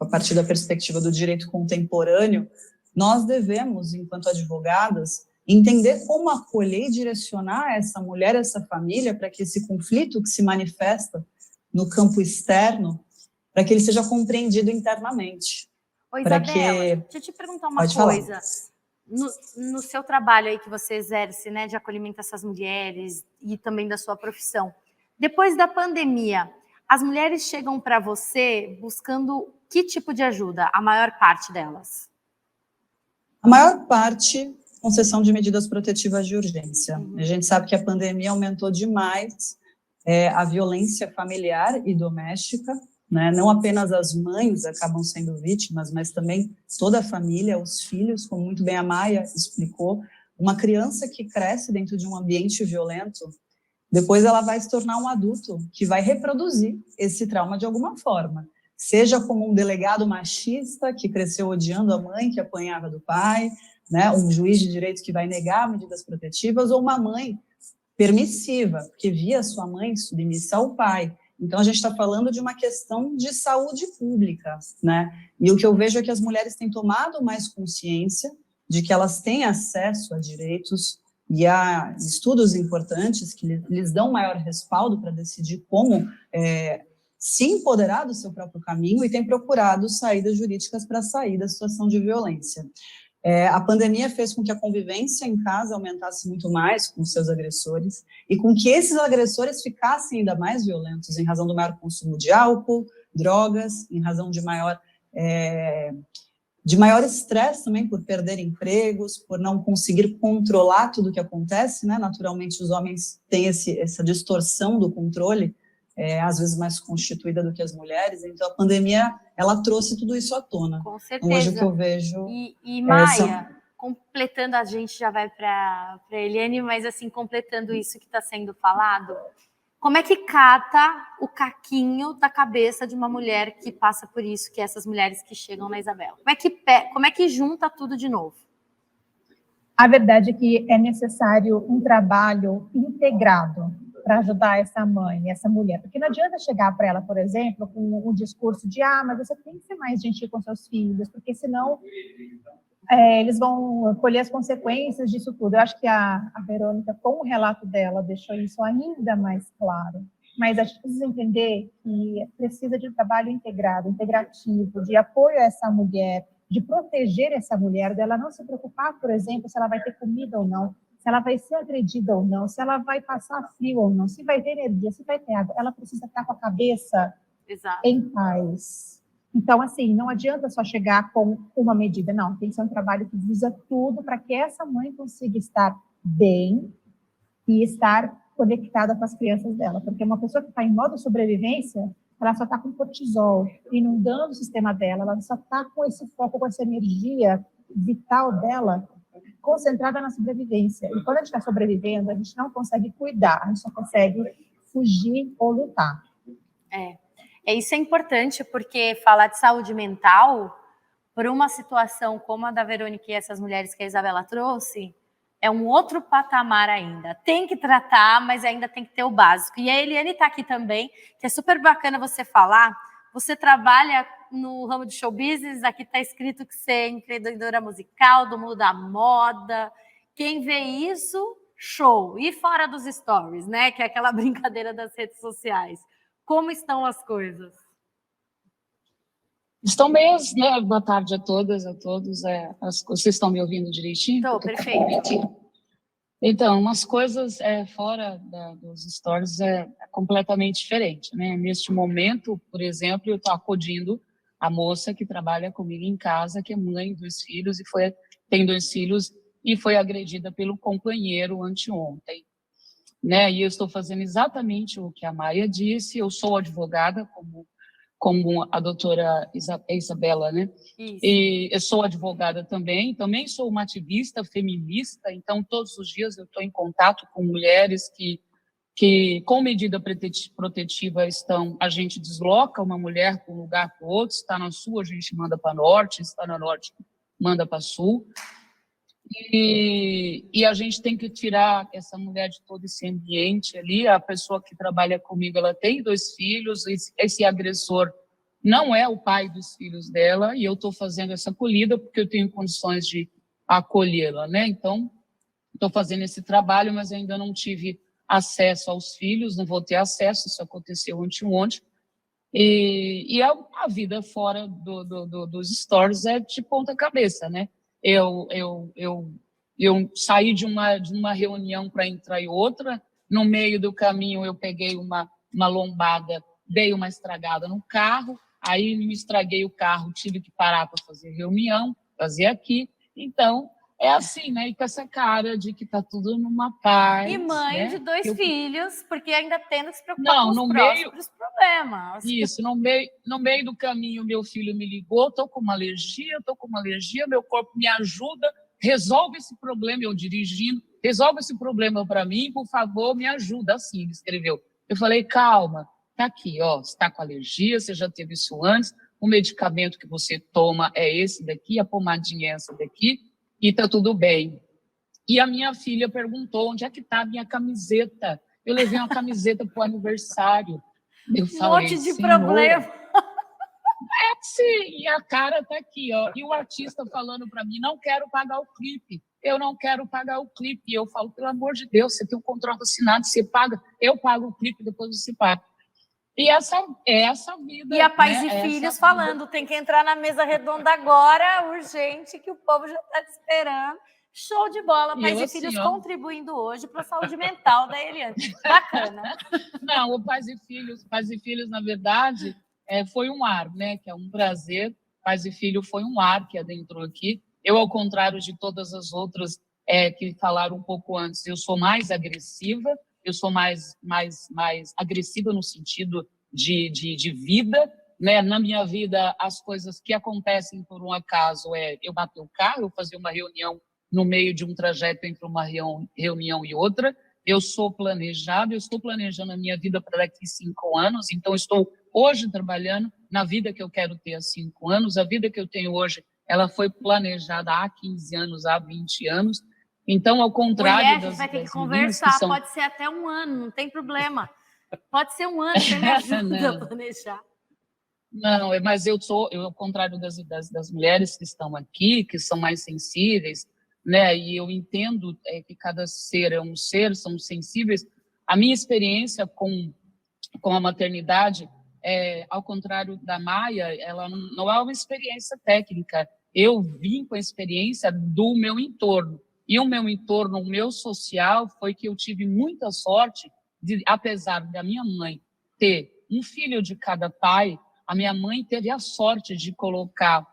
a partir da perspectiva do direito contemporâneo, nós devemos, enquanto advogadas, entender como acolher e direcionar essa mulher, essa família, para que esse conflito que se manifesta no campo externo, para que ele seja compreendido internamente. Ô, Isabela, deixa eu te perguntar uma coisa. No seu trabalho aí que você exerce, né, de acolhimento a essas mulheres e também da sua profissão, depois da pandemia, as mulheres chegam para você buscando que tipo de ajuda? A maior parte delas? A maior parte, concessão de medidas protetivas de urgência. A gente sabe que a pandemia aumentou demais a violência familiar e doméstica, né? Não apenas as mães acabam sendo vítimas, mas também toda a família, os filhos, como muito bem a Maia explicou. Uma criança que cresce dentro de um ambiente violento, depois ela vai se tornar um adulto que vai reproduzir esse trauma de alguma forma. seja como um delegado machista que cresceu odiando a mãe, que apanhava do pai, né, um juiz de direito que vai negar medidas protetivas, ou uma mãe permissiva, porque via sua mãe submissa ao pai. Então, a gente está falando de uma questão de saúde pública, né? E o que eu vejo é que as mulheres têm tomado mais consciência de que elas têm acesso a direitos e a estudos importantes que lhes dão maior respaldo para decidir como se empoderar do seu próprio caminho, e têm procurado saídas jurídicas para sair da situação de violência. A pandemia fez com que a convivência em casa aumentasse muito mais com seus agressores e com que esses agressores ficassem ainda mais violentos em razão do maior consumo de álcool, drogas, em razão de maior estresse também por perder empregos, por não conseguir controlar tudo o que acontece, né? Naturalmente, os homens têm essa distorção do controle, às vezes mais constituída do que as mulheres, então a pandemia, ela trouxe tudo isso à tona. Com certeza. Hoje o que eu vejo... E Maia, completando, a gente já vai para a Eliane, mas assim, completando isso que está sendo falado, como é que cata o caquinho da cabeça de uma mulher que passa por isso, que é essas mulheres que chegam na Isabela? Como é que junta tudo de novo? A verdade é que é necessário um trabalho integrado para ajudar essa mãe, essa mulher. Porque não adianta chegar para ela, por exemplo, com um discurso de mas você tem que ser mais gentil com seus filhos, porque senão eles vão colher as consequências disso tudo. Eu acho que a Verônica, com o relato dela, deixou isso ainda mais claro. Mas a gente precisa entender que precisa de um trabalho integrativo, de apoio a essa mulher, de proteger essa mulher, dela não se preocupar, por exemplo, se ela vai ter comida ou não, se ela vai ser agredida ou não, se ela vai passar frio ou não, se vai ter energia, se vai ter água. Ela precisa estar com a cabeça em paz. Então, assim, não adianta só chegar com uma medida, não. Tem que ser um trabalho que visa tudo para que essa mãe consiga estar bem e estar conectada com as crianças dela. Porque uma pessoa que está em modo sobrevivência, ela só está com cortisol, inundando o sistema dela, ela só está com esse foco, com essa energia vital dela, concentrada na sobrevivência. E quando a gente está sobrevivendo, a gente não consegue cuidar, a gente só consegue fugir ou lutar. Isso é importante, porque falar de saúde mental, por uma situação como a da Verônica e essas mulheres que a Isabela trouxe, é um outro patamar ainda. Tem que tratar, mas ainda tem que ter o básico. E a Eliane está aqui também, que é super bacana você falar. Você trabalha no ramo de show business, aqui está escrito que você é empreendedora musical, do mundo da moda. Quem vê isso, show. E fora dos stories, né? Que é aquela brincadeira das redes sociais. Como estão as coisas? Estão bem, né? Boa tarde a todas, a todos. Vocês estão me ouvindo direitinho? Estou, perfeito. Então, umas coisas fora dos stories é completamente diferente, né? Neste momento, por exemplo, eu estou acudindo a moça que trabalha comigo em casa, que é mãe dos filhos tem 2 filhos e foi agredida pelo companheiro anteontem, né? E eu estou fazendo exatamente o que a Maia disse. Eu sou advogada, como a doutora Isabela, né? Isso. E eu sou advogada também sou uma ativista feminista, então todos os dias eu estou em contato com mulheres que com medida protetiva a gente desloca uma mulher para um lugar para o outro, está na sul, a gente manda para norte, está na norte, manda para sul. E a gente tem que tirar essa mulher de todo esse ambiente ali. A pessoa que trabalha comigo, ela tem 2 filhos, esse agressor não é o pai dos filhos dela, e eu estou fazendo essa acolhida porque eu tenho condições de acolhê-la, né? Então, estou fazendo esse trabalho, mas ainda não tive acesso aos filhos, não vou ter acesso, isso aconteceu ontem. E a vida fora dos stories é de ponta cabeça, né? Eu saí de uma reunião para entrar em outra, no meio do caminho eu peguei uma lombada, dei uma estragada no carro, aí me estraguei o carro, tive que parar para fazer reunião, fazer aqui. Então, é assim, né? E com essa cara de que está tudo numa paz. E mãe, né? De 2 filhos, porque ainda tendo que se preocupar com os próprios problemas. Isso, no meio do caminho, meu filho me ligou, estou com uma alergia, meu corpo me ajuda, resolve esse problema, eu dirigindo, resolve esse problema para mim, por favor, me ajuda, assim, ele escreveu. Eu falei, calma, tá aqui, ó, você está com alergia, você já teve isso antes, o medicamento que você toma é esse daqui, a pomadinha é essa daqui, e tá tudo bem. E a minha filha perguntou, onde é que tá a minha camiseta? Eu levei uma camiseta para o aniversário. Eu falei, monte de Senhora, problema. sim, e a cara tá aqui, ó. E o artista falando para mim, não quero pagar o clipe. Eu não quero pagar o clipe. E eu falo, pelo amor de Deus, você tem um contrato assinado, você paga, eu pago o clipe, depois você paga. E essa é essa vida. E a Pais né? e Filhos falando, tem que entrar na mesa redonda agora, urgente, que o povo já está te esperando. Show de bola, Pais e Filhos contribuindo hoje para a saúde mental da Eliane. Bacana. Não, o Pais e Filhos, na verdade, foi um ar, né? Que é um prazer. Pais e Filhos foi um ar que adentrou aqui. Eu, ao contrário de todas as outras que falaram um pouco antes, eu sou mais agressiva, eu sou mais agressiva no sentido de vida, né? Na minha vida, as coisas que acontecem por um acaso eu bater o carro, eu fazer uma reunião no meio de um trajeto entre uma reunião e outra. Eu sou planejada, eu estou planejando a minha vida para daqui 5 anos, então estou hoje trabalhando na vida que eu quero ter há 5 anos. A vida que eu tenho hoje, ela foi planejada há 15 anos, há 20 anos. Então, ao contrário Mulher, a gente vai ter que conversar, pode ser até 1 ano, não tem problema. Pode ser 1 ano, você me ajuda a planejar. Não, mas eu, ao contrário das mulheres que estão aqui, que são mais sensíveis, né? E eu entendo que cada ser é um ser, são sensíveis. A minha experiência com a maternidade, ao contrário da Maia, ela não é uma experiência técnica. Eu vim com a experiência do meu entorno. E o meu entorno, o meu social, foi que eu tive muita sorte de, apesar da minha mãe ter um filho de cada pai, a minha mãe teve a sorte de colocar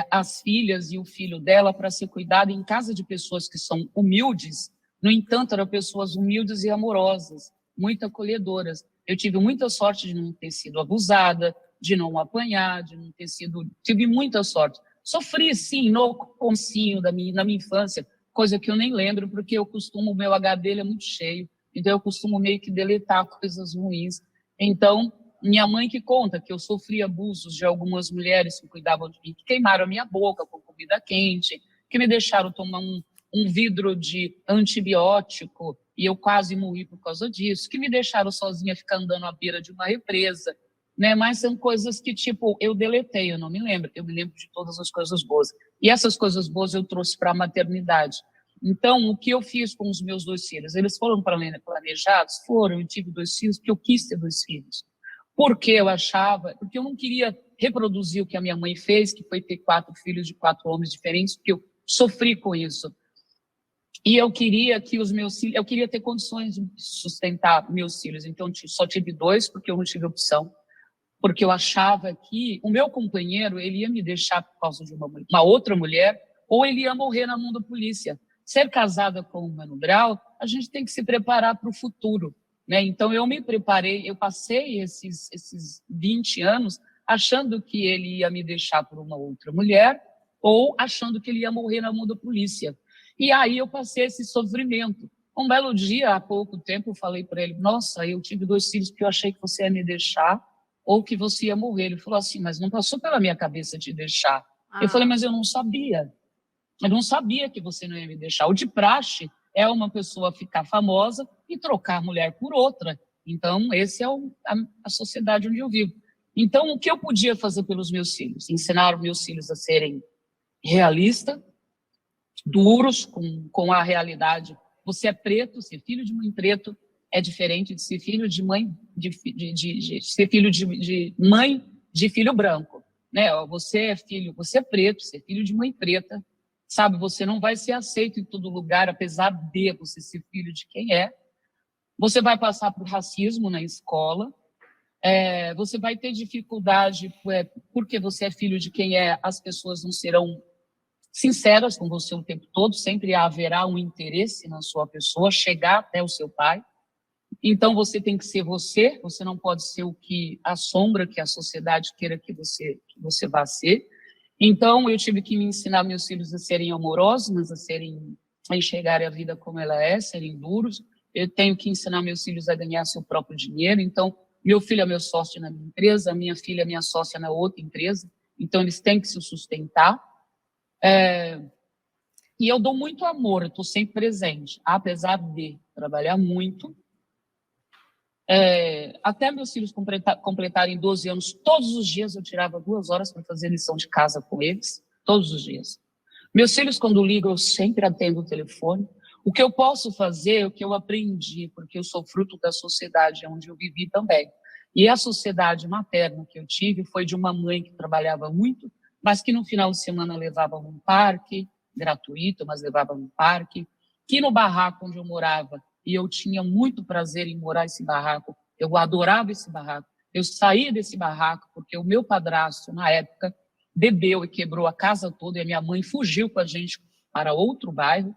as filhas e o filho dela para ser cuidado em casa de pessoas que são humildes. No entanto, eram pessoas humildes e amorosas, muito acolhedoras. Eu tive muita sorte de não ter sido abusada, de não apanhar, de não ter sido... Tive muita sorte. Sofri, sim, no comecinho na minha infância, coisa que eu nem lembro, porque o meu HD ele é muito cheio, então eu costumo meio que deletar coisas ruins. Então, minha mãe que conta que eu sofri abusos de algumas mulheres que cuidavam de mim, que queimaram a minha boca com comida quente, que me deixaram tomar um vidro de antibiótico e eu quase morri por causa disso, que me deixaram sozinha ficar andando à beira de uma represa, né? Mas são coisas que, tipo, eu deletei, eu não me lembro, eu me lembro de todas as coisas boas. E essas coisas boas eu trouxe para a maternidade. Então, o que eu fiz com os meus 2 filhos? Eles foram planejados? Foram, eu tive 2 filhos, porque eu quis ter 2 filhos. Porque eu não queria reproduzir o que a minha mãe fez, que foi ter 4 filhos de 4 homens diferentes, porque eu sofri com isso. E eu queria que eu queria ter condições de sustentar meus filhos, então só tive 2, porque eu não tive opção, porque eu achava que o meu companheiro, ele ia me deixar por causa de uma outra mulher, ou ele ia morrer na mão da polícia. Ser casada com o Mano Brown, a gente tem que se preparar para o futuro, né? Então, eu me preparei, eu passei esses 20 anos achando que ele ia me deixar por uma outra mulher ou achando que ele ia morrer na mão da polícia. E aí eu passei esse sofrimento. Um belo dia, há pouco tempo, eu falei para ele, nossa, eu tive 2 filhos porque eu achei que você ia me deixar ou que você ia morrer. Ele falou assim, mas não passou pela minha cabeça te deixar. Eu falei, mas eu não sabia. Eu não sabia que você não ia me deixar. O de praxe é uma pessoa ficar famosa e trocar a mulher por outra. Então, esse é a sociedade onde eu vivo. Então, o que eu podia fazer pelos meus filhos? Ensinar os meus filhos a serem realistas, duros com a realidade. Você é preto, ser filho de mãe preto é diferente de ser filho de mãe ser filho de mãe de filho branco, né? Você é preto, ser filho de mãe preta, sabe? Você não vai ser aceito em todo lugar, apesar de você ser filho de quem é. Você vai passar por racismo na escola. Você vai ter dificuldade porque você é filho de quem é. As pessoas não serão sinceras com você o tempo todo. Sempre haverá um interesse na sua pessoa, chegar até o seu pai. Então, você tem que ser você. Você não pode ser o que a sombra que a sociedade queira que você vá ser. Então, eu tive que me ensinar meus filhos a serem amorosos, a enxergarem a vida como ela é, serem duros. Eu tenho que ensinar meus filhos a ganhar seu próprio dinheiro. Então, Meu filho é meu sócio na minha empresa, minha filha é minha sócia na outra empresa, então eles têm que se sustentar. E eu dou muito amor, eu estou sempre presente, apesar de trabalhar muito. Até meus filhos completarem 12 anos, todos os dias eu tirava 2 horas para fazer lição de casa com eles, todos os dias. Meus filhos, quando ligam, eu sempre atendo o telefone. O que eu posso fazer é o que eu aprendi, porque eu sou fruto da sociedade onde eu vivi também. E a sociedade materna que eu tive foi de uma mãe que trabalhava muito, mas que no final de semana levava num parque, gratuito, mas levava num parque, que no barraco onde eu morava, e eu tinha muito prazer em morar nesse barraco, eu adorava esse barraco, eu saí desse barraco porque o meu padrasto, na época, bebeu e quebrou a casa toda, e a minha mãe fugiu com a gente para outro bairro.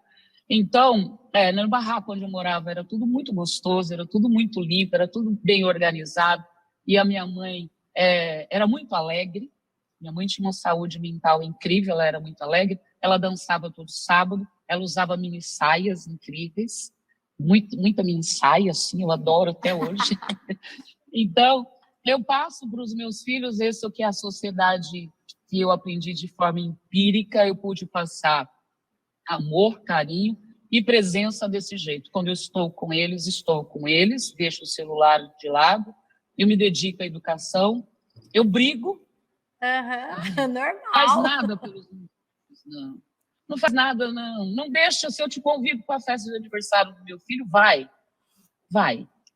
Então, no barraco onde eu morava, era tudo muito gostoso, era tudo muito limpo, era tudo bem organizado, e a minha mãe era muito alegre. Minha mãe tinha uma saúde mental incrível, ela era muito alegre, ela dançava todo sábado, ela usava mini saias incríveis, muita mini saia, assim, eu adoro até hoje. Então, eu passo para os meus filhos isso que é a sociedade que eu aprendi de forma empírica, eu pude passar amor, carinho e presença desse jeito. Quando eu estou com eles, deixo o celular de lado, eu me dedico à educação, eu brigo. Normal. Faz nada pelos meus, não faz nada, não deixa, se eu te convido para a festa de aniversário do meu filho, vai,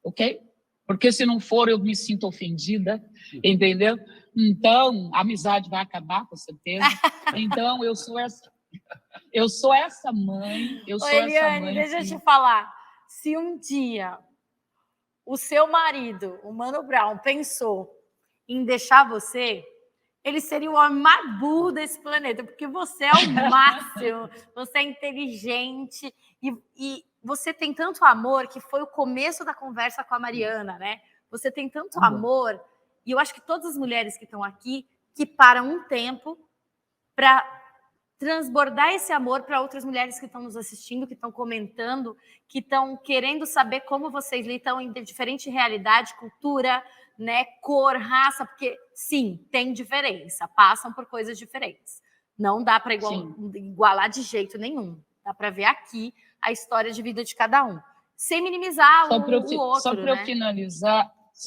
ok? Porque se não for, eu me sinto ofendida, entendeu? Então, a amizade vai acabar, com certeza. Então, eu sou essa mãe, Eliane, deixa eu te falar, se um dia o seu marido, o Mano Brown, pensou em deixar você, ele seria o homem mais burro desse planeta, porque você é o máximo, você é inteligente e você tem tanto amor, que foi o começo da conversa com a Mariana, né? Você tem tanto amor, e eu acho que todas as mulheres que estão aqui, que param um tempo para transbordar esse amor para outras mulheres que estão nos assistindo, que estão comentando, que estão querendo saber como vocês lidam em diferente realidade, cultura, né, cor, raça, porque sim, tem diferença, passam por coisas diferentes. Não dá para igualar de jeito nenhum. Dá para ver aqui a história de vida de cada um, sem minimizar o outro. Só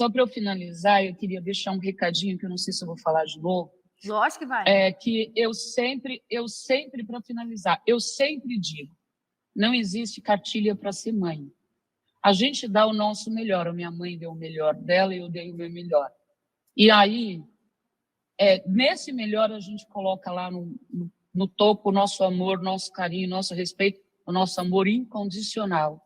para eu finalizar, eu queria deixar um recadinho que eu não sei se eu vou falar de novo. Lógico que vai. Que eu sempre, para finalizar, eu sempre digo, não existe cartilha para ser mãe. A gente dá o nosso melhor, a minha mãe deu o melhor dela e eu dei o meu melhor. E aí, nesse melhor, a gente coloca lá no topo o nosso amor, nosso carinho, nosso respeito, o nosso amor incondicional.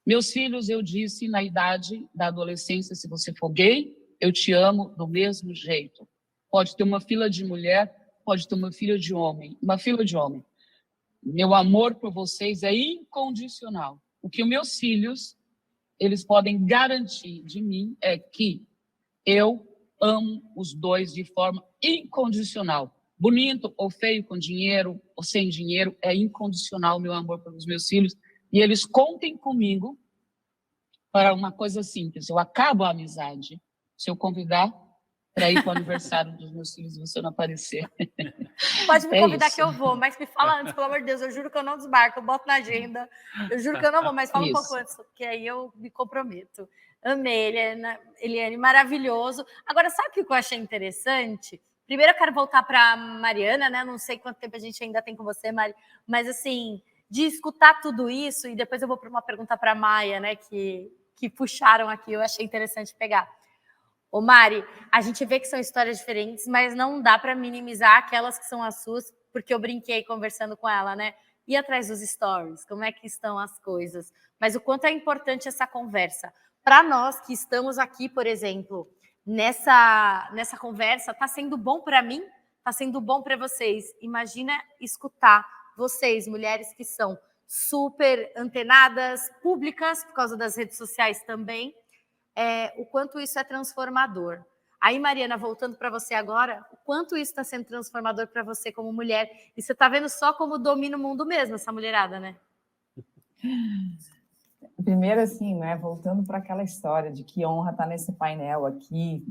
Meus filhos, eu disse na idade da adolescência, se você for gay, eu te amo do mesmo jeito. Pode ter uma fila de mulher, pode ter uma fila de homem. Meu amor por vocês é incondicional. O que os meus filhos, eles podem garantir de mim é que eu amo os dois de forma incondicional. Bonito ou feio, com dinheiro ou sem dinheiro, é incondicional o meu amor pelos meus filhos. E eles contem comigo para uma coisa simples. Eu acabo a amizade se eu convidar para ir para o aniversário dos meus filhos e você não aparecer. Pode me convidar que eu vou, mas me fala antes, pelo amor de Deus, eu juro que eu não desmarco, eu boto na agenda, eu juro que eu não vou, mas fala um pouco antes, porque aí eu me comprometo. Amei, Eliane, maravilhoso. Agora, sabe o que eu achei interessante? Primeiro eu quero voltar para a Mariana, né? Não sei quanto tempo a gente ainda tem com você, Mari, mas assim, de escutar tudo isso, e depois eu vou para uma pergunta para a Maia, né? Que puxaram aqui, eu achei interessante pegar. Ô Mari, a gente vê que são histórias diferentes, mas não dá para minimizar aquelas que são as suas, porque eu brinquei conversando com ela, né? E atrás dos stories, como é que estão as coisas? Mas o quanto é importante essa conversa. Para nós que estamos aqui, por exemplo, nessa conversa, está sendo bom para mim? Está sendo bom para vocês? Imagina escutar vocês, mulheres que são super antenadas, públicas, por causa das redes sociais também, o quanto isso é transformador. Aí, Mariana, voltando para você agora, o quanto isso está sendo transformador para você como mulher. E você está vendo só como domina o mundo mesmo, essa mulherada, né? Primeiro, assim, né, voltando para aquela história de que honra estar nesse painel aqui,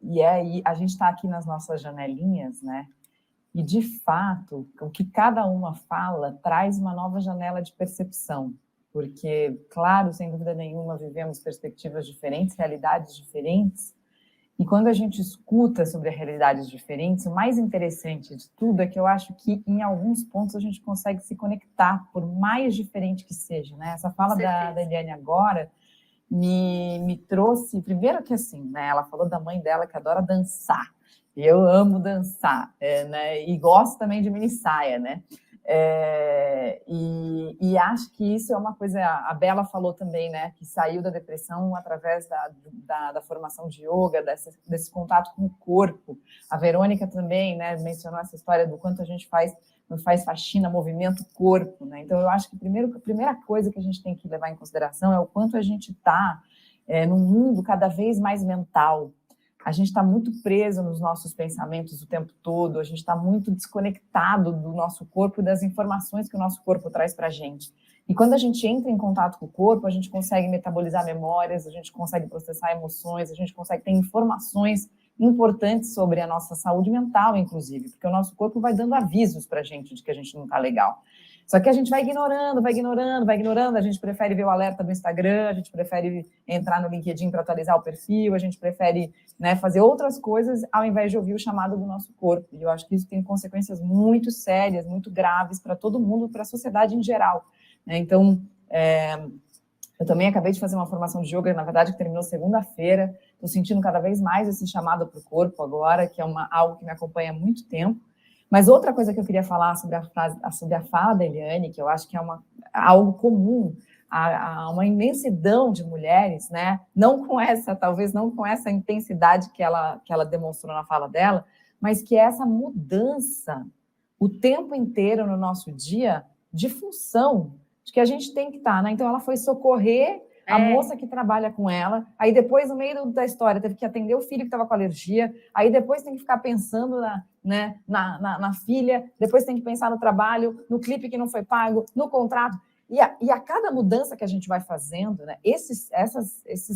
e aí a gente está aqui nas nossas janelinhas, né, e de fato, o que cada uma fala traz uma nova janela de percepção, porque, claro, sem dúvida nenhuma, vivemos perspectivas diferentes, realidades diferentes, e quando a gente escuta sobre realidades diferentes, o mais interessante de tudo é que eu acho que, em alguns pontos, a gente consegue se conectar, por mais diferente que seja, né? Essa fala da Eliane agora me trouxe, primeiro que assim, né? Ela falou da mãe dela que adora dançar. Eu amo dançar, né? E gosto também de mini saia, né? E acho que isso é uma coisa, a Bela falou também, né, que saiu da depressão através da formação de yoga, desse contato com o corpo. A Verônica também, né, mencionou essa história do quanto a gente faz faxina, movimento, corpo, né? Então eu acho que a primeira coisa que a gente tem que levar em consideração é o quanto a gente está num mundo cada vez mais mental. A gente está muito preso nos nossos pensamentos o tempo todo, a gente está muito desconectado do nosso corpo e das informações que o nosso corpo traz para a gente. E quando a gente entra em contato com o corpo, a gente consegue metabolizar memórias, a gente consegue processar emoções, a gente consegue ter informações importantes sobre a nossa saúde mental, inclusive, porque o nosso corpo vai dando avisos para a gente de que a gente não está legal. Só que a gente vai ignorando, a gente prefere ver o alerta do Instagram, a gente prefere entrar no LinkedIn para atualizar o perfil, a gente prefere, né, fazer outras coisas ao invés de ouvir o chamado do nosso corpo. E eu acho que isso tem consequências muito sérias, muito graves para todo mundo, para a sociedade em geral, né? Então, eu também acabei de fazer uma formação de yoga, na verdade, que terminou segunda-feira. Estou sentindo cada vez mais esse chamado para o corpo agora, que é algo que me acompanha há muito tempo. Mas outra coisa que eu queria falar sobre a fala da Eliane, que eu acho que é algo comum a uma imensidão de mulheres, né? Talvez não com essa intensidade que ela demonstrou na fala dela, mas que é essa mudança o tempo inteiro no nosso dia de função, de que a gente tem que estar, né? Então ela foi socorrer a moça que trabalha com ela, aí depois, no meio da história, teve que atender o filho que estava com alergia, aí depois tem que ficar pensando na filha, depois tem que pensar no trabalho, no clipe que não foi pago, no contrato. E a cada mudança que a gente vai fazendo, né, esses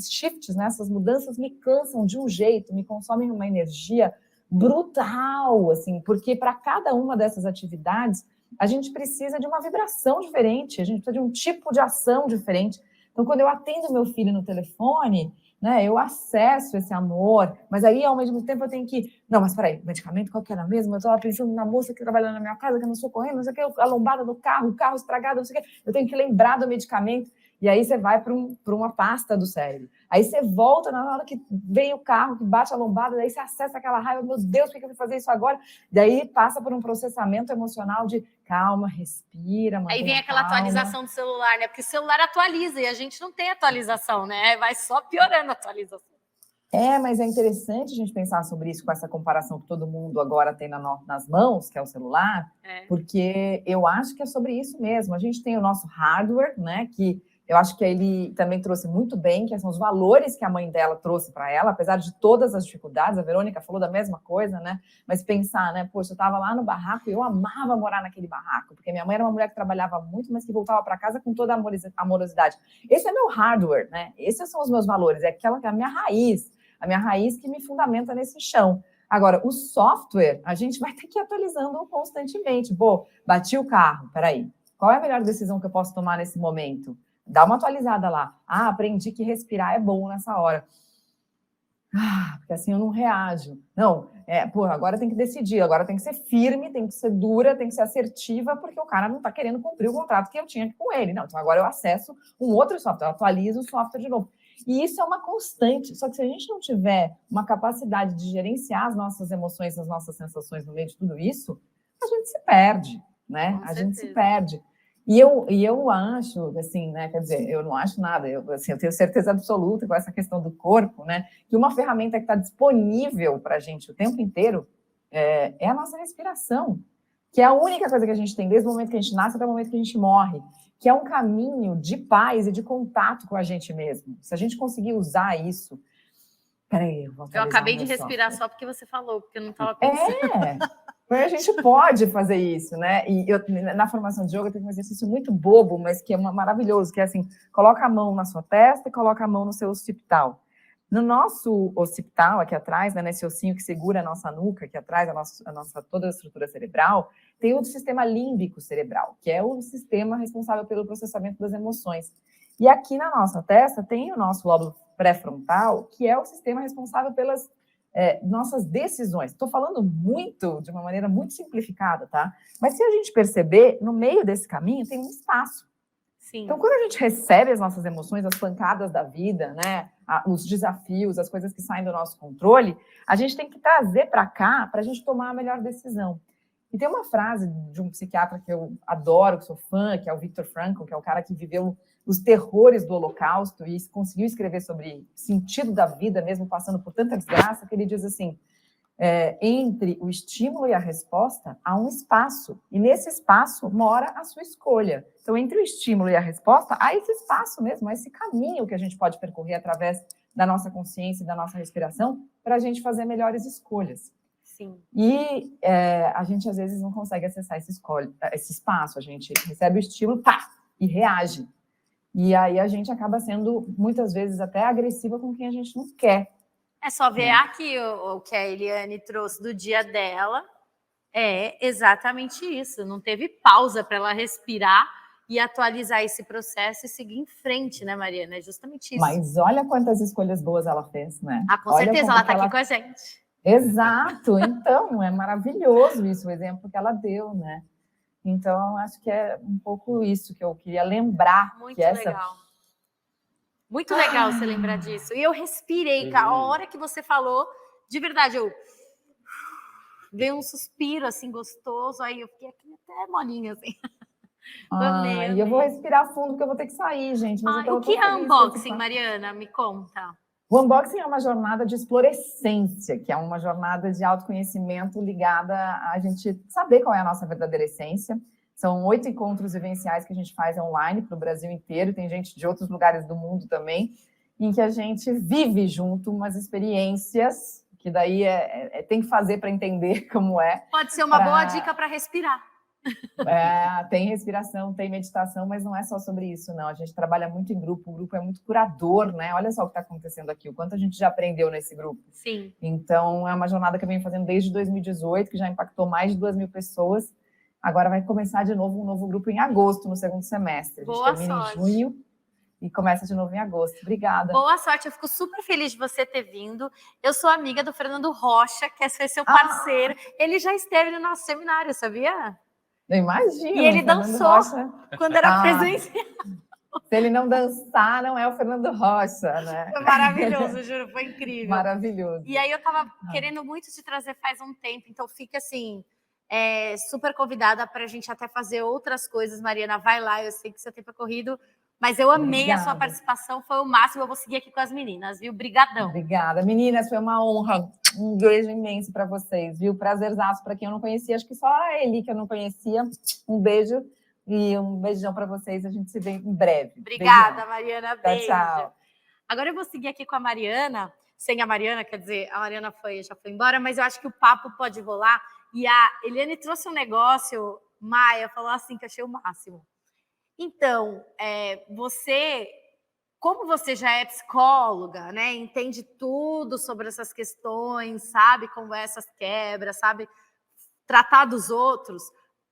shifts, né, essas mudanças me cansam de um jeito, me consomem uma energia brutal, assim, porque para cada uma dessas atividades, a gente precisa de uma vibração diferente, a gente precisa de um tipo de ação diferente. Então, quando eu atendo meu filho no telefone, né, eu acesso esse amor, mas aí, ao mesmo tempo, eu tenho que... Não, mas peraí, o medicamento qual que era mesmo? Eu estava pensando na moça que trabalha na minha casa, que eu não sou correndo, não sei o que, a lombada do carro, o carro estragado, não sei o que. Eu tenho que lembrar do medicamento. E aí você vai para uma pasta do cérebro. Aí você volta na hora que vem o carro, que bate a lombada, daí você acessa aquela raiva, meu Deus, por que eu vou fazer isso agora? Daí passa por um processamento emocional de calma, respira, aí vem aquela atualização do celular, né? Porque o celular atualiza e a gente não tem atualização, né? Vai só piorando a atualização. Mas é interessante a gente pensar sobre isso com essa comparação que todo mundo agora tem nas mãos, que é o celular, porque eu acho que é sobre isso mesmo. A gente tem o nosso hardware, né, que eu acho que ele também trouxe muito bem, que são os valores que a mãe dela trouxe para ela, apesar de todas as dificuldades. A Verônica falou da mesma coisa, né? Mas pensar, né? Poxa, eu estava lá no barraco e eu amava morar naquele barraco, porque minha mãe era uma mulher que trabalhava muito, mas que voltava para casa com toda a amorosidade. Esse é meu hardware, né? Esses são os meus valores, é a minha raiz que me fundamenta nesse chão. Agora, o software, a gente vai ter que ir atualizando constantemente. Pô, bati o carro, peraí. Qual é a melhor decisão que eu posso tomar nesse momento? Dá uma atualizada lá. Aprendi que respirar é bom nessa hora. Porque assim eu não reajo. Não, agora tem que decidir, agora tem que ser firme, tem que ser dura, tem que ser assertiva, porque o cara não está querendo cumprir o contrato que eu tinha com ele. Não, então agora eu acesso um outro software, eu atualizo o software de novo. E isso é uma constante. Só que se a gente não tiver uma capacidade de gerenciar as nossas emoções, as nossas sensações no meio de tudo isso, a gente se perde, né? A gente se perde. E eu acho, assim, né, quer dizer, eu não acho nada, eu tenho certeza absoluta com essa questão do corpo, né, que uma ferramenta que está disponível para a gente o tempo inteiro é a nossa respiração, que é a única coisa que a gente tem desde o momento que a gente nasce até o momento que a gente morre, que é um caminho de paz e de contato com a gente mesmo. Se a gente conseguir usar isso... Peraí, eu acabei de respirar só porque você falou, porque eu não estava pensando. Mas a gente pode fazer isso, né? E na formação de yoga tem um exercício muito bobo, mas que é maravilhoso, que é assim, coloca a mão na sua testa e coloca a mão no seu occipital. No nosso occipital, aqui atrás, né, nesse ossinho que segura a nossa nuca, aqui atrás, toda a estrutura cerebral, tem o sistema límbico cerebral, que é o sistema responsável pelo processamento das emoções. E aqui na nossa testa tem o nosso lóbulo pré-frontal, que é o sistema responsável pelas nossas decisões. Estou falando de uma maneira muito simplificada, tá? Mas se a gente perceber, no meio desse caminho tem um espaço. Sim. Então, quando a gente recebe as nossas emoções, as pancadas da vida, né, os desafios, as coisas que saem do nosso controle, a gente tem que trazer para cá para a gente tomar a melhor decisão. E tem uma frase de um psiquiatra que eu adoro, que sou fã, que é o Viktor Frankl, que é o cara que viveu os terrores do Holocausto e conseguiu escrever sobre o sentido da vida, mesmo passando por tanta desgraça, que ele diz assim, entre o estímulo e a resposta, há um espaço, e nesse espaço mora a sua escolha. Então, entre o estímulo e a resposta, há esse espaço mesmo, há esse caminho que a gente pode percorrer através da nossa consciência e da nossa respiração para a gente fazer melhores escolhas. Sim. E a gente, às vezes, não consegue acessar esse espaço, a gente recebe o estímulo, e reage. E aí a gente acaba sendo, muitas vezes, até agressiva com quem a gente não quer. É só ver aqui o que a Eliane trouxe do dia dela. É exatamente isso. Não teve pausa para ela respirar e atualizar esse processo e seguir em frente, né, Mariana? É justamente isso. Mas olha quantas escolhas boas ela fez, né? Ah, com certeza, ela está aqui com a gente. Exato. Então, é maravilhoso isso, o exemplo que ela deu, né? Então, acho que é um pouco isso que eu queria lembrar. Muito que legal. Muito legal você lembrar disso. E eu respirei, cara. A hora que você falou, de verdade, veio um suspiro, assim, gostoso. Aí eu fiquei aqui até molinha, assim. E eu vou respirar fundo, porque eu vou ter que sair, gente. Mas o que é unboxing, Mariana? Me conta. O unboxing é uma jornada de explorescência, que é uma jornada de autoconhecimento ligada a gente saber qual é a nossa verdadeira essência. São 8 encontros vivenciais que a gente faz online para o Brasil inteiro, tem gente de outros lugares do mundo também, em que a gente vive junto umas experiências, que daí tem que fazer para entender como é. Pode ser uma boa dica para respirar. Tem respiração, tem meditação, mas não é só sobre isso, não. A gente trabalha muito em grupo, o grupo é muito curador, né? Olha só o que está acontecendo aqui, o quanto a gente já aprendeu nesse grupo. Sim. Então, é uma jornada que eu venho fazendo desde 2018, que já impactou mais de 2.000 pessoas. Agora vai começar de novo um novo grupo em agosto, no segundo semestre. A gente termina em junho e começa de novo em agosto. Obrigada. Boa sorte, eu fico super feliz de você ter vindo. Eu sou amiga do Fernando Rocha, que foi seu parceiro. Ele já esteve no nosso seminário, sabia? Eu imagino. E ele dançou Rocha, quando era presencial. Se ele não dançar, não é o Fernando Rocha, né? Foi maravilhoso, juro, foi incrível. Maravilhoso. E aí eu tava querendo muito te trazer faz um tempo, então fica assim, super convidada para a gente até fazer outras coisas. Mariana, vai lá, eu sei que seu tempo é corrido, mas eu amei a sua participação, foi o máximo. Eu vou seguir aqui com as meninas, viu? Brigadão. Obrigada. Meninas, foi uma honra. Um beijo imenso para vocês, viu? Prazerzaço para quem eu não conhecia. Acho que só a Eli que eu não conhecia. Um beijo e um beijão para vocês. A gente se vê em breve. Obrigada, beijão. Mariana. Beijo. Tchau. Agora eu vou seguir aqui com a Mariana. Sem a Mariana, quer dizer, a Mariana já foi embora, mas eu acho que o papo pode rolar. E a Eliane trouxe um negócio, Maia, falou assim, que eu achei o máximo. Então, como você já é psicóloga, né, entende tudo sobre essas questões, sabe como é essas quebras, sabe tratar dos outros,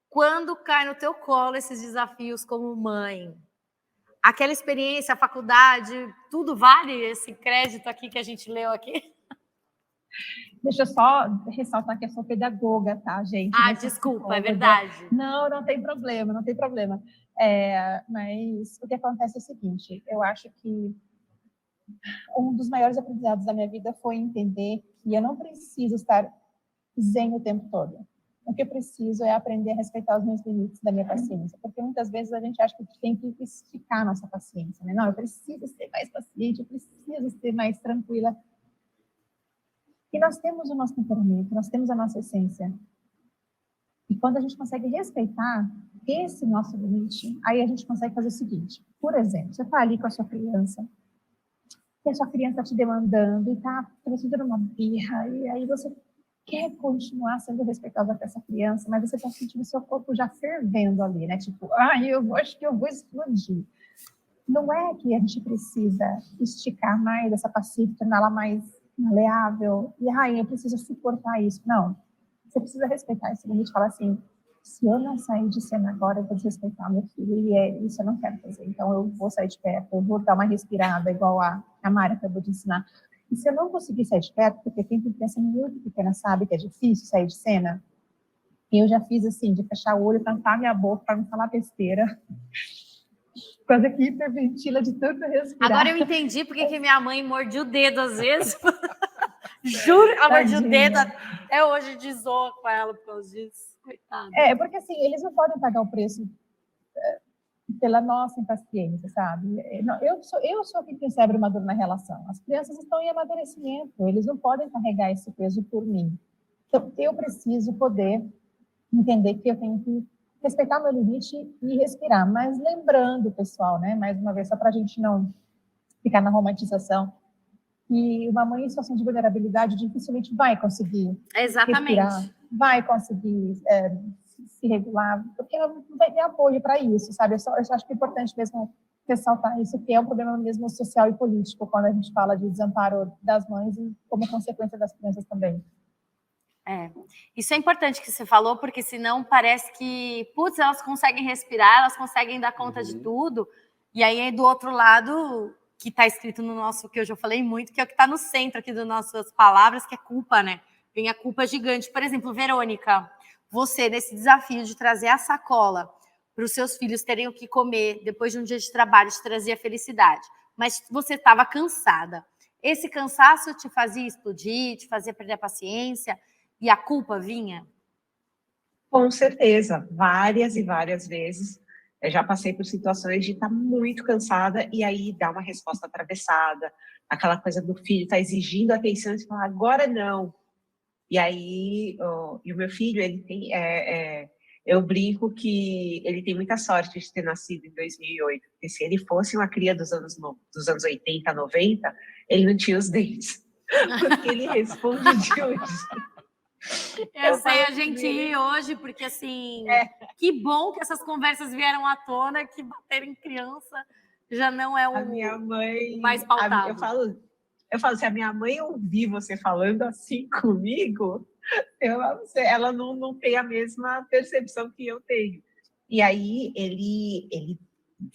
quando cai no teu colo esses desafios como mãe, aquela experiência, a faculdade, tudo vale esse crédito aqui que a gente leu aqui? Deixa eu só ressaltar que eu sou pedagoga, tá, gente? Desculpa, é verdade. Não tem problema, não tem problema. Mas o que acontece é o seguinte, eu acho que um dos maiores aprendizados da minha vida foi entender que eu não preciso estar zen o tempo todo. O que eu preciso é aprender a respeitar os meus limites da minha paciência, porque muitas vezes a gente acha que tem que esticar a nossa paciência, né? Não, eu preciso ser mais paciente, eu preciso ser mais tranquila. E nós temos o nosso temperamento, nós temos a nossa essência. E quando a gente consegue respeitar esse nosso limite, aí a gente consegue fazer o seguinte. Por exemplo, você está ali com a sua criança, e a sua criança está te demandando, e está fazendo uma birra, e aí você quer continuar sendo respeitosa com essa criança, mas você está sentindo o seu corpo já fervendo ali, né? Tipo, eu acho que eu vou explodir. Não é que a gente precisa esticar mais essa paciente, torná-la mais maleável, e eu preciso suportar isso. Não. Você precisa respeitar esse limite e falar assim, se eu não sair de cena agora, eu vou desrespeitar meu filho, e isso eu não quero fazer. Então, eu vou sair de perto, eu vou dar uma respirada, igual a Mari acabou de ensinar. E se eu não conseguir sair de perto, porque quem tem criança muito pequena sabe que é difícil sair de cena, e eu já fiz assim, de fechar o olho, tampar minha boca para não falar besteira, quando que hiperventila de tanto respirar. Agora eu entendi porque que minha mãe mordia o dedo às vezes. Juro, ela mordia o dedo até hoje de zoa com ela por causa disso. Coitada. Porque assim, eles não podem pagar o preço pela nossa impaciência, sabe? Eu sou quem recebe uma dor na relação. As crianças estão em amadurecimento, eles não podem carregar esse peso por mim. Então, eu preciso poder entender que eu tenho que respeitar meu limite e respirar. Mas lembrando, pessoal, né? Mais uma vez, só para a gente não ficar na romantização, que uma mãe em situação de vulnerabilidade dificilmente vai conseguir respirar, vai conseguir se regular, porque ela não vai ter apoio para isso, sabe? Eu acho que é importante mesmo ressaltar isso, que é um problema mesmo social e político, quando a gente fala de desamparo das mães e como consequência das crianças também. Isso é importante que você falou, porque senão parece que, putz, elas conseguem respirar, elas conseguem dar conta de tudo, e aí do outro lado, que está escrito no nosso, que eu já falei muito, que é o que está no centro aqui das nossas palavras, que é culpa, né? Vem a culpa gigante. Por exemplo, Verônica, você, nesse desafio de trazer a sacola para os seus filhos terem o que comer depois de um dia de trabalho, te trazia felicidade, mas você estava cansada. Esse cansaço te fazia explodir, te fazia perder a paciência, e a culpa vinha? Com certeza, várias e várias vezes. Eu já passei por situações de estar muito cansada e aí dar uma resposta atravessada, aquela coisa do filho estar exigindo atenção e você falar, agora não. E aí, e o meu filho, ele tem, eu brinco que ele tem muita sorte de ter nascido em 2008, porque se ele fosse uma cria dos anos 80, 90, ele não tinha os dentes, porque ele responde de hoje. Eu sei, a gente ri hoje, porque assim, que bom que essas conversas vieram à tona, que bater em criança já não é a minha mãe, o mais pautável. Eu falo, se a minha mãe ouvir você falando assim comigo, ela não tem a mesma percepção que eu tenho. E aí ele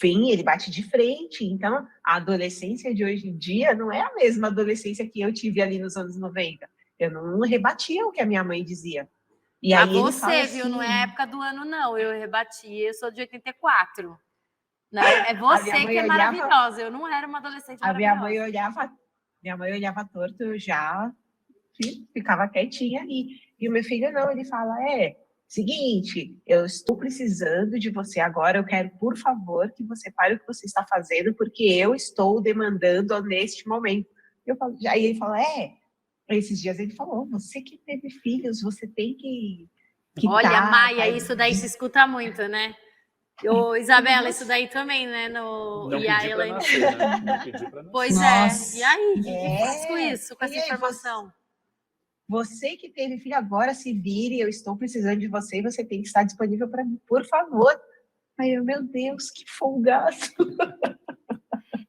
vem, ele bate de frente. Então, a adolescência de hoje em dia não é a mesma adolescência que eu tive ali nos anos 90. Eu não rebatia o que a minha mãe dizia. E aí ele você, fala viu? Assim, não é a época do ano, não. Eu rebati, eu sou de 84. Não, é você que é maravilhosa. Eu não era uma adolescente maravilhosa. Minha mãe olhava torto, eu já ficava quietinha ali. E o meu filho não, ele fala, seguinte, eu estou precisando de você agora, eu quero, por favor, que você pare o que você está fazendo, porque eu estou demandando neste momento. Aí ele fala, esses dias ele falou, você que teve filhos, você tem que olha, Maia, isso daí se escuta muito, né? Isabela, isso daí também, né? Não pedi para nascer, né? Não pedi para nascer. Pois Nossa. E aí, o que faz com isso, com essa informação? Você que teve filho agora, se vire, eu estou precisando de você e você tem que estar disponível para mim, por favor. Aí eu, meu Deus, que folgado.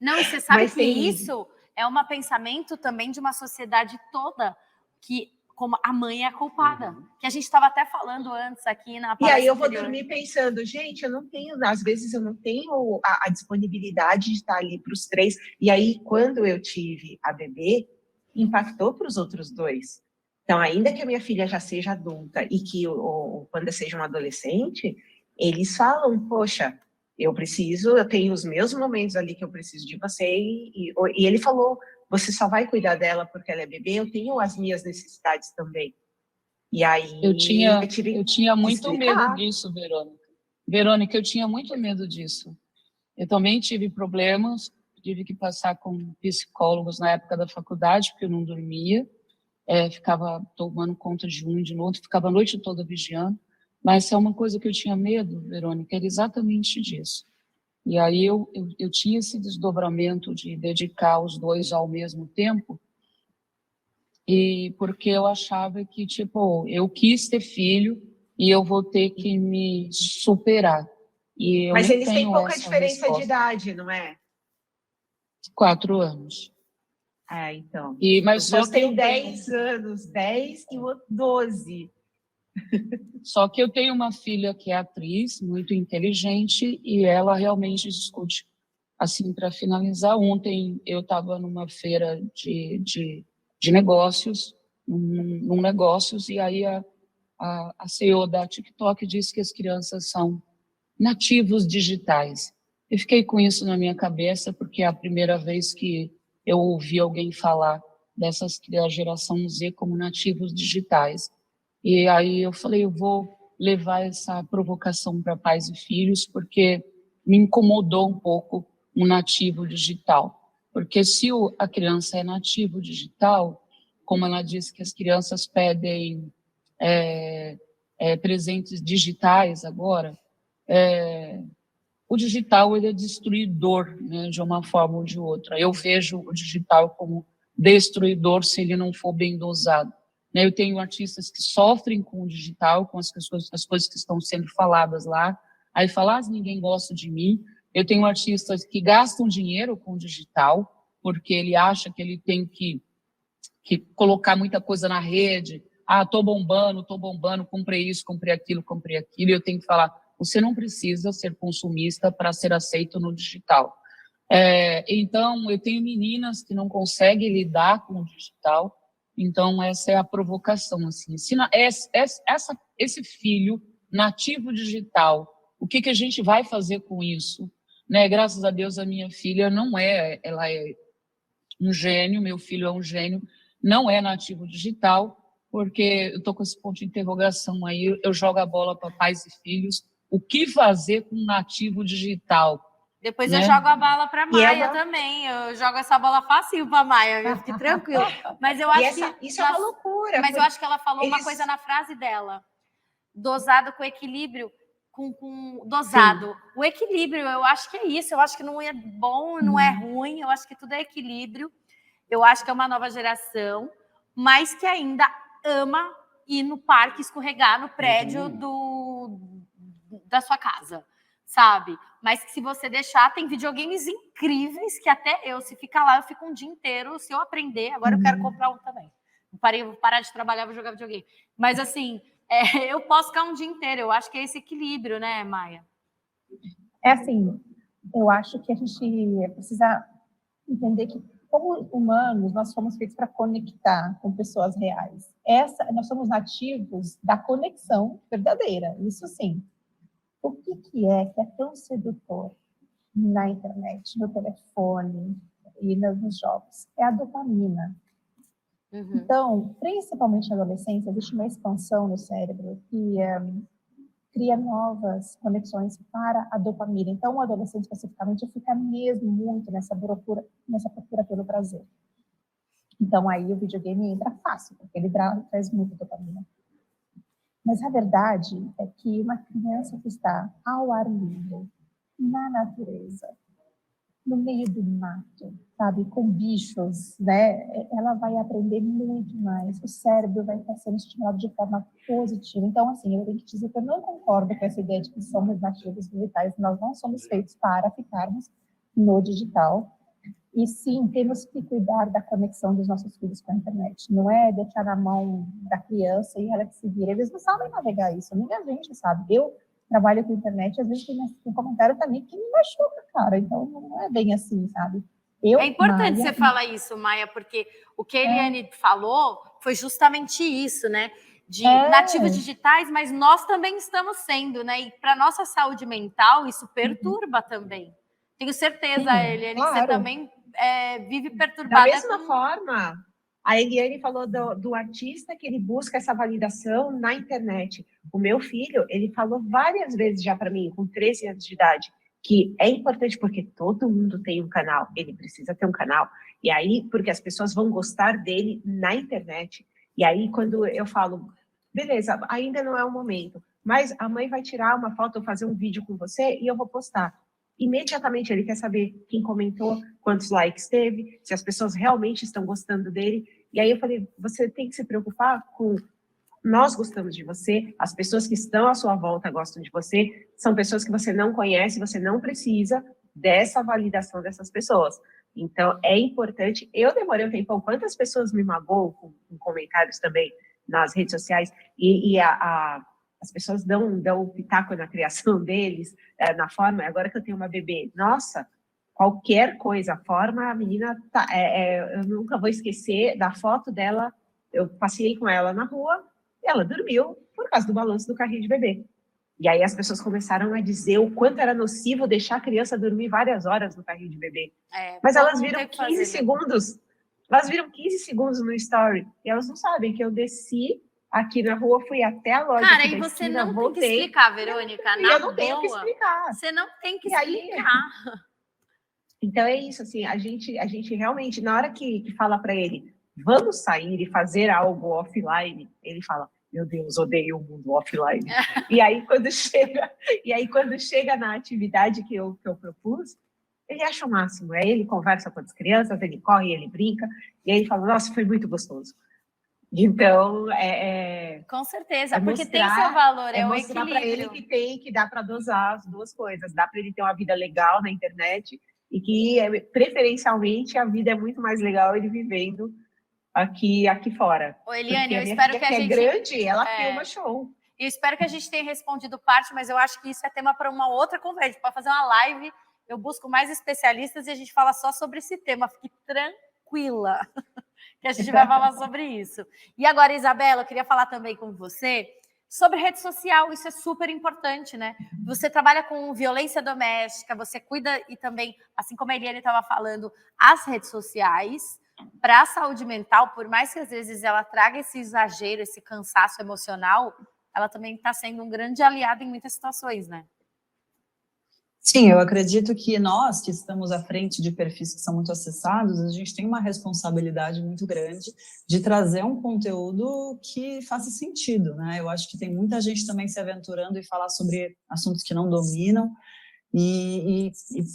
Não, e você sabe que isso é um pensamento também de uma sociedade toda, que como a mãe é a culpada, que a gente estava até falando antes aqui na palestra. E aí eu vou dormir pensando, gente, às vezes eu não tenho a disponibilidade de estar ali para os 3. E aí, quando eu tive a bebê, impactou para os outros 2. Então, ainda que a minha filha já seja adulta e que quando eu seja um adolescente, eles falam, poxa, eu tenho os meus momentos ali que eu preciso de você. E ele falou, você só vai cuidar dela porque ela é bebê, eu tenho as minhas necessidades também. E aí eu tinha muito medo disso, Verônica. Verônica, eu tinha muito medo disso. Eu também tive problemas, tive que passar com psicólogos na época da faculdade, porque eu não dormia, ficava tomando conta de um e de outro, ficava a noite toda vigiando. Mas é uma coisa que eu tinha medo, Verônica, era exatamente disso. E aí eu tinha esse desdobramento de dedicar os 2 ao mesmo tempo, E porque eu achava que, tipo, eu quis ter filho e eu vou ter que me superar. E eu Mas nem eles têm tenho pouca essa diferença de resposta. idade, não é? 4 anos. Então. Mas Os só meus que eu têm 10 anos, 10 e o outro 12. Só que eu tenho uma filha que é atriz, muito inteligente, e ela realmente discute. Assim, para finalizar, ontem eu estava numa feira de negócios, num negócios, e aí a CEO da TikTok disse que as crianças são nativos digitais. Eu fiquei com isso na minha cabeça, porque é a primeira vez que eu ouvi alguém falar da geração Z como nativos digitais. E aí eu falei, eu vou levar essa provocação para pais e filhos, porque me incomodou um pouco um nativo digital. Porque se a criança é nativo digital, como ela disse que as crianças pedem presentes digitais agora, o digital ele é destruidor, né, de uma forma ou de outra. Eu vejo o digital como destruidor se ele não for bem dosado. Eu tenho artistas que sofrem com o digital, com as coisas que estão sendo faladas lá. Aí fala, ninguém gosta de mim. Eu tenho artistas que gastam dinheiro com o digital, porque ele acha que ele tem que colocar muita coisa na rede. Tô bombando, comprei isso, comprei aquilo. E eu tenho que falar, você não precisa ser consumista para ser aceito no digital. Então, eu tenho meninas que não conseguem lidar com o digital. Então, essa é a provocação. Assim. Esse filho nativo digital, o que a gente vai fazer com isso? Né? Graças a Deus, a minha filha ela é um gênio, meu filho é um gênio, não é nativo digital, porque eu estou com esse ponto de interrogação aí, eu jogo a bola para pais e filhos, o que fazer com um nativo digital? Depois né? eu jogo a bola para Maia também. Eu jogo essa bola fácil para Maia, fique tranquilo. Mas eu acho que isso é uma loucura. Mas eu acho que ela falou uma coisa na frase dela: dosado com equilíbrio, com dosado. Sim. O equilíbrio, eu acho que é isso. Eu acho que não é bom, não é ruim. Eu acho que tudo é equilíbrio. Eu acho que é uma nova geração, mas que ainda ama ir no parque escorregar no prédio da sua casa, sabe? Mas que se você deixar, tem videogames incríveis que até eu, se ficar lá, eu fico um dia inteiro. Se eu aprender, agora eu quero comprar um também. Vou parar de trabalhar, vou jogar videogame. Mas assim, eu posso ficar um dia inteiro. Eu acho que é esse equilíbrio, né, Maia? É assim, eu acho que a gente precisa entender que, como humanos, nós fomos feitos para conectar com pessoas reais. Nós somos nativos da conexão verdadeira, isso sim. O que é tão sedutor na internet, no telefone e nos jogos? É a dopamina. Uhum. Então, principalmente na adolescência, existe uma expansão no cérebro que cria novas conexões para a dopamina. Então, o adolescente, especificamente, fica mesmo muito nessa procura pelo prazer. Então, aí o videogame entra fácil, porque ele traz muita dopamina. Mas a verdade é que uma criança que está ao ar livre, na natureza, no meio do mato, sabe, com bichos, né, ela vai aprender muito mais, o cérebro vai estar sendo estimulado de forma positiva. Então, assim, eu tenho que dizer que eu não concordo com essa ideia de que somos nativos digitais, nós não somos feitos para ficarmos no digital, e sim, temos que cuidar da conexão dos nossos filhos com a internet, não é deixar na mão da criança e ela que se vira, eles não sabem navegar isso, nem a gente sabe. Eu trabalho com internet, às vezes tem comentário também que me machuca, cara, então não é bem assim, sabe? É importante você falar isso, Maia, porque o que a Eliane falou foi justamente isso, né? De nativos digitais, mas nós também estamos sendo, né? E para nossa saúde mental, isso perturba também. Tenho certeza, Eliane, que você também vive perturbada. Da mesma forma, a Eliane falou do artista que ele busca essa validação na internet. O meu filho, ele falou várias vezes já para mim, com 13 anos de idade, que é importante porque todo mundo tem um canal, ele precisa ter um canal. E aí, porque as pessoas vão gostar dele na internet. E aí, quando eu falo, beleza, ainda não é o momento, mas a mãe vai tirar uma foto ou fazer um vídeo com você e eu vou postar. Imediatamente ele quer saber quem comentou, quantos likes teve, se as pessoas realmente estão gostando dele. E aí eu falei, você tem que se preocupar com... Nós gostamos de você, as pessoas que estão à sua volta gostam de você, são pessoas que você não conhece, você não precisa dessa validação dessas pessoas. Então, é importante. Eu demorei um tempo, quantas pessoas me magoam com comentários também nas redes sociais, e as pessoas dão pitaco na criação deles, na forma. Agora que eu tenho uma bebê, nossa, qualquer coisa, a forma, a menina tá, eu nunca vou esquecer da foto dela. Eu passei com ela na rua, e ela dormiu por causa do balanço do carrinho de bebê. E aí as pessoas começaram a dizer o quanto era nocivo deixar a criança dormir várias horas no carrinho de bebê. Mas elas viram 15 segundos. Elas viram 15 segundos no story. E elas não sabem que eu desci aqui na rua, fui até a loja. Cara, e você não tem que explicar, Verônica. E eu não tenho que explicar. Você não tem que explicar. Então é isso, assim, a gente realmente, na hora que fala para ele, vamos sair e fazer algo offline, ele fala, meu Deus, odeio o mundo offline. E aí quando chega na atividade que eu propus, ele acha o máximo. Aí ele conversa com as crianças, ele corre, ele brinca, e aí ele fala, nossa, foi muito gostoso. Então, com certeza, porque tem seu valor, é o mostrar para ele que dá para dosar as duas coisas, dá para ele ter uma vida legal na internet e que, preferencialmente, a vida é muito mais legal ele vivendo aqui fora. Ô, Eliane, eu a espero que a gente... é grande, ela filma show. Eu espero que a gente tenha respondido parte, mas eu acho que isso é tema para uma outra conversa. A gente pode fazer uma live, eu busco mais especialistas e a gente fala só sobre esse tema. Fique tranquila, que a gente vai falar sobre isso. E agora, Isabela, eu queria falar também com você sobre rede social. Isso é super importante, né? Você trabalha com violência doméstica, você cuida e também, assim como a Eliane estava falando, as redes sociais para a saúde mental, por mais que às vezes ela traga esse exagero, esse cansaço emocional, ela também está sendo um grande aliado em muitas situações, né? Sim, eu acredito que nós que estamos à frente de perfis que são muito acessados, a gente tem uma responsabilidade muito grande de trazer um conteúdo que faça sentido, né? Eu acho que tem muita gente também se aventurando e falar sobre assuntos que não dominam, e,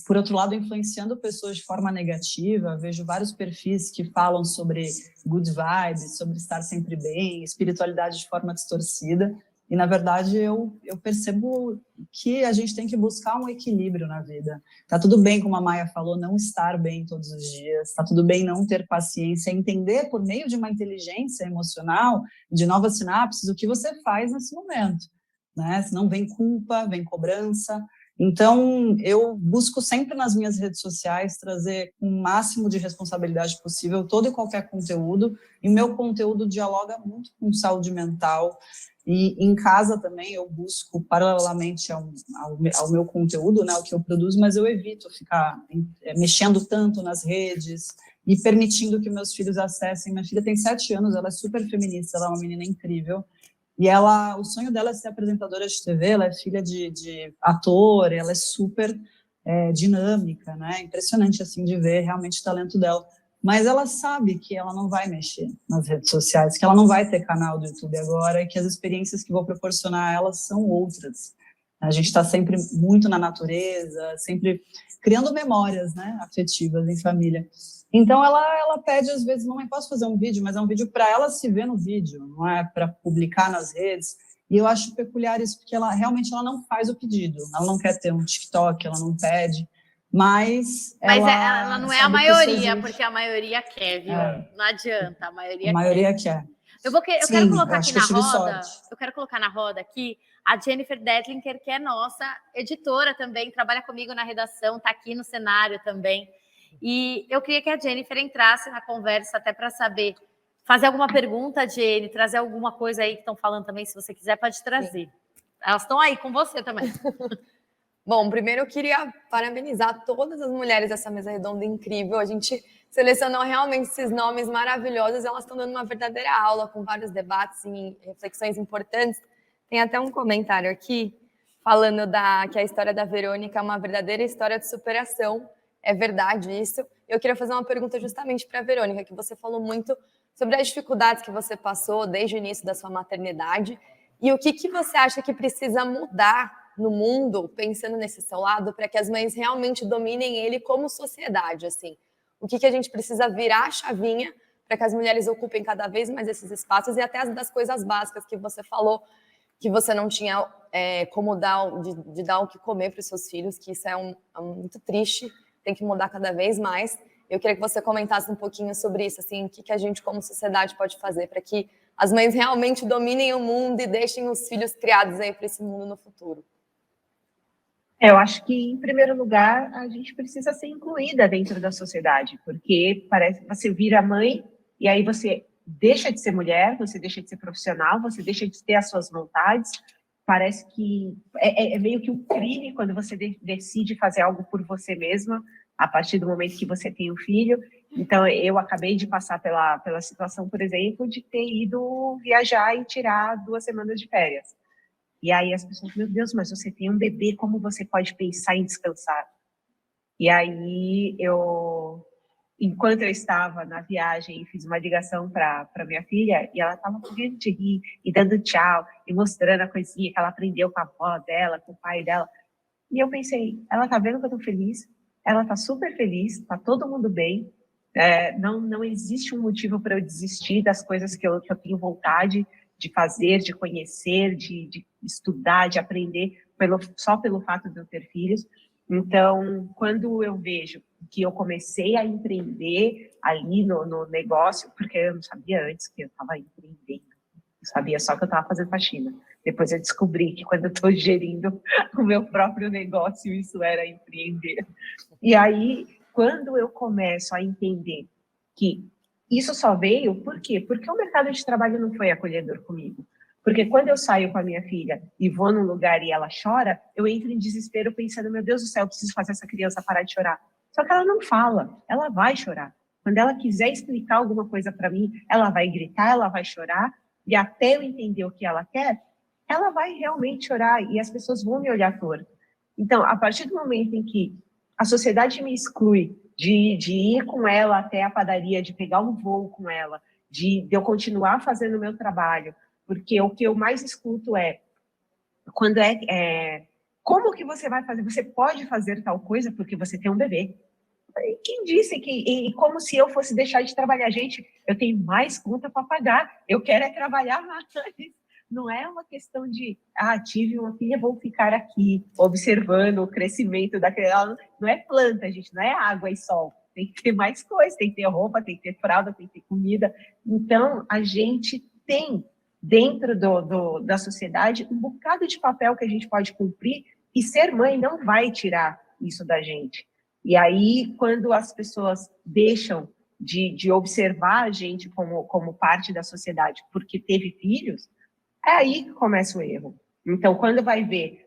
por outro lado, influenciando pessoas de forma negativa. Vejo vários perfis que falam sobre good vibes, sobre estar sempre bem, espiritualidade de forma distorcida, e, na verdade, eu percebo que a gente tem que buscar um equilíbrio na vida. Tá tudo bem, como a Maia falou, não estar bem todos os dias, tá tudo bem não ter paciência, entender por meio de uma inteligência emocional, de novas sinapses, o que você faz nesse momento, né? Senão vem culpa, vem cobrança. Então, eu busco sempre nas minhas redes sociais trazer o máximo de responsabilidade possível todo e qualquer conteúdo, e o meu conteúdo dialoga muito com saúde mental, e em casa também eu busco, paralelamente ao meu conteúdo, né, o que eu produzo, mas eu evito ficar mexendo tanto nas redes e permitindo que meus filhos acessem. Minha filha tem 7 anos, ela é super feminista, ela é uma menina incrível, e o sonho dela é ser apresentadora de TV, ela é filha de ator, ela é super dinâmica, né? Impressionante assim de ver realmente o talento dela. Mas ela sabe que ela não vai mexer nas redes sociais, que ela não vai ter canal do YouTube agora, e que as experiências que vou proporcionar a ela são outras. A gente está sempre muito na natureza, sempre criando memórias, né, afetivas em família. Então, ela pede, às vezes, mamãe, posso fazer um vídeo? Mas é um vídeo para ela se ver no vídeo, não é para publicar nas redes. E eu acho peculiar isso, porque ela realmente não faz o pedido. Ela não quer ter um TikTok, ela não pede, mas ela não é a maioria, porque a maioria quer, viu? Não adianta, a maioria quer. Eu quero colocar aqui na roda, eu quero colocar na roda aqui a Jennifer Detlinker, que é nossa editora também, trabalha comigo na redação, está aqui no cenário também. E eu queria que a Jennifer entrasse na conversa até para saber, fazer alguma pergunta, Jenny, trazer alguma coisa aí que estão falando também, se você quiser, pode trazer. Sim. Elas estão aí com você também. Bom, primeiro eu queria parabenizar todas as mulheres dessa mesa redonda incrível. A gente selecionou realmente esses nomes maravilhosos, elas estão dando uma verdadeira aula com vários debates e reflexões importantes. Tem até um comentário aqui falando que a história da Verônica é uma verdadeira história de superação. É verdade isso. Eu queria fazer uma pergunta justamente para a Verônica, que você falou muito sobre as dificuldades que você passou desde o início da sua maternidade e o que você acha que precisa mudar no mundo, pensando nesse seu lado, para que as mães realmente dominem ele como sociedade, assim. O que a gente precisa virar a chavinha para que as mulheres ocupem cada vez mais esses espaços e até as das coisas básicas que você falou, que você não tinha como dar o que comer para os seus filhos, que isso é muito triste, tem que mudar cada vez mais. Eu queria que você comentasse um pouquinho sobre isso, assim, o que a gente como sociedade pode fazer para que as mães realmente dominem o mundo e deixem os filhos criados aí para esse mundo no futuro. Eu acho que, em primeiro lugar, a gente precisa ser incluída dentro da sociedade, porque parece que você vira mãe e aí você deixa de ser mulher, você deixa de ser profissional, você deixa de ter as suas vontades. Parece que é meio que um crime quando você decide fazer algo por você mesma, a partir do momento que você tem um filho. Então, eu acabei de passar pela situação, por exemplo, de ter ido viajar e tirar 2 semanas de férias. E aí as pessoas, meu Deus, mas você tem um bebê, como você pode pensar em descansar? E aí enquanto eu estava na viagem, fiz uma ligação para minha filha e ela estava morrendo de rir e dando tchau e mostrando a coisinha que ela aprendeu com a avó dela, com o pai dela. E eu pensei, ela tá vendo que eu tô feliz? Ela tá super feliz, tá todo mundo bem. Não existe um motivo para eu desistir das coisas que eu tenho vontade de fazer, de conhecer, de estudar, de aprender, só pelo fato de eu ter filhos. Então, quando eu vejo que eu comecei a empreender ali no negócio, porque eu não sabia antes que eu estava empreendendo, eu sabia só que eu estava fazendo faxina. Depois eu descobri que quando eu estou gerindo o meu próprio negócio, isso era empreender. E aí, quando eu começo a entender que isso só veio, por quê? Porque o mercado de trabalho não foi acolhedor comigo. Porque quando eu saio com a minha filha e vou num lugar e ela chora, eu entro em desespero pensando, meu Deus do céu, eu preciso fazer essa criança parar de chorar. Só que ela não fala, ela vai chorar. Quando ela quiser explicar alguma coisa para mim, ela vai gritar, ela vai chorar, e até eu entender o que ela quer, ela vai realmente chorar e as pessoas vão me olhar torto. Então, a partir do momento em que a sociedade me exclui de ir com ela até a padaria, de pegar um voo com ela, de eu continuar fazendo o meu trabalho, porque o que eu mais escuto quando como que você vai fazer? Você pode fazer tal coisa porque você tem um bebê. E quem disse e como se eu fosse deixar de trabalhar? Gente, eu tenho mais conta para pagar, eu quero trabalhar mais. Não é uma questão de, tive uma filha, vou ficar aqui observando o crescimento da criança. Não é planta, gente, não é água e sol. Tem que ter mais coisas, tem que ter roupa, tem que ter fralda, tem que ter comida. Então, a gente tem, dentro da sociedade, um bocado de papel que a gente pode cumprir e ser mãe não vai tirar isso da gente. E aí, quando as pessoas deixam de observar a gente como parte da sociedade porque teve filhos, é aí que começa o erro. Então, quando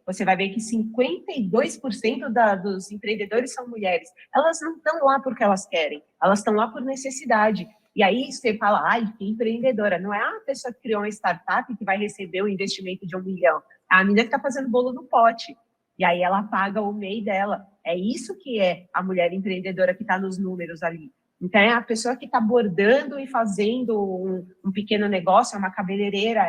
você vai ver que 52% dos empreendedores são mulheres. Elas não estão lá porque elas querem, elas estão lá por necessidade. E aí você fala, que empreendedora. Não é a pessoa que criou uma startup que vai receber um investimento de 1 milhão. É a menina que está fazendo bolo no pote. E aí ela paga o MEI dela. É isso que é a mulher empreendedora que está nos números ali. Então, é a pessoa que está bordando e fazendo um pequeno negócio, é uma cabeleireira,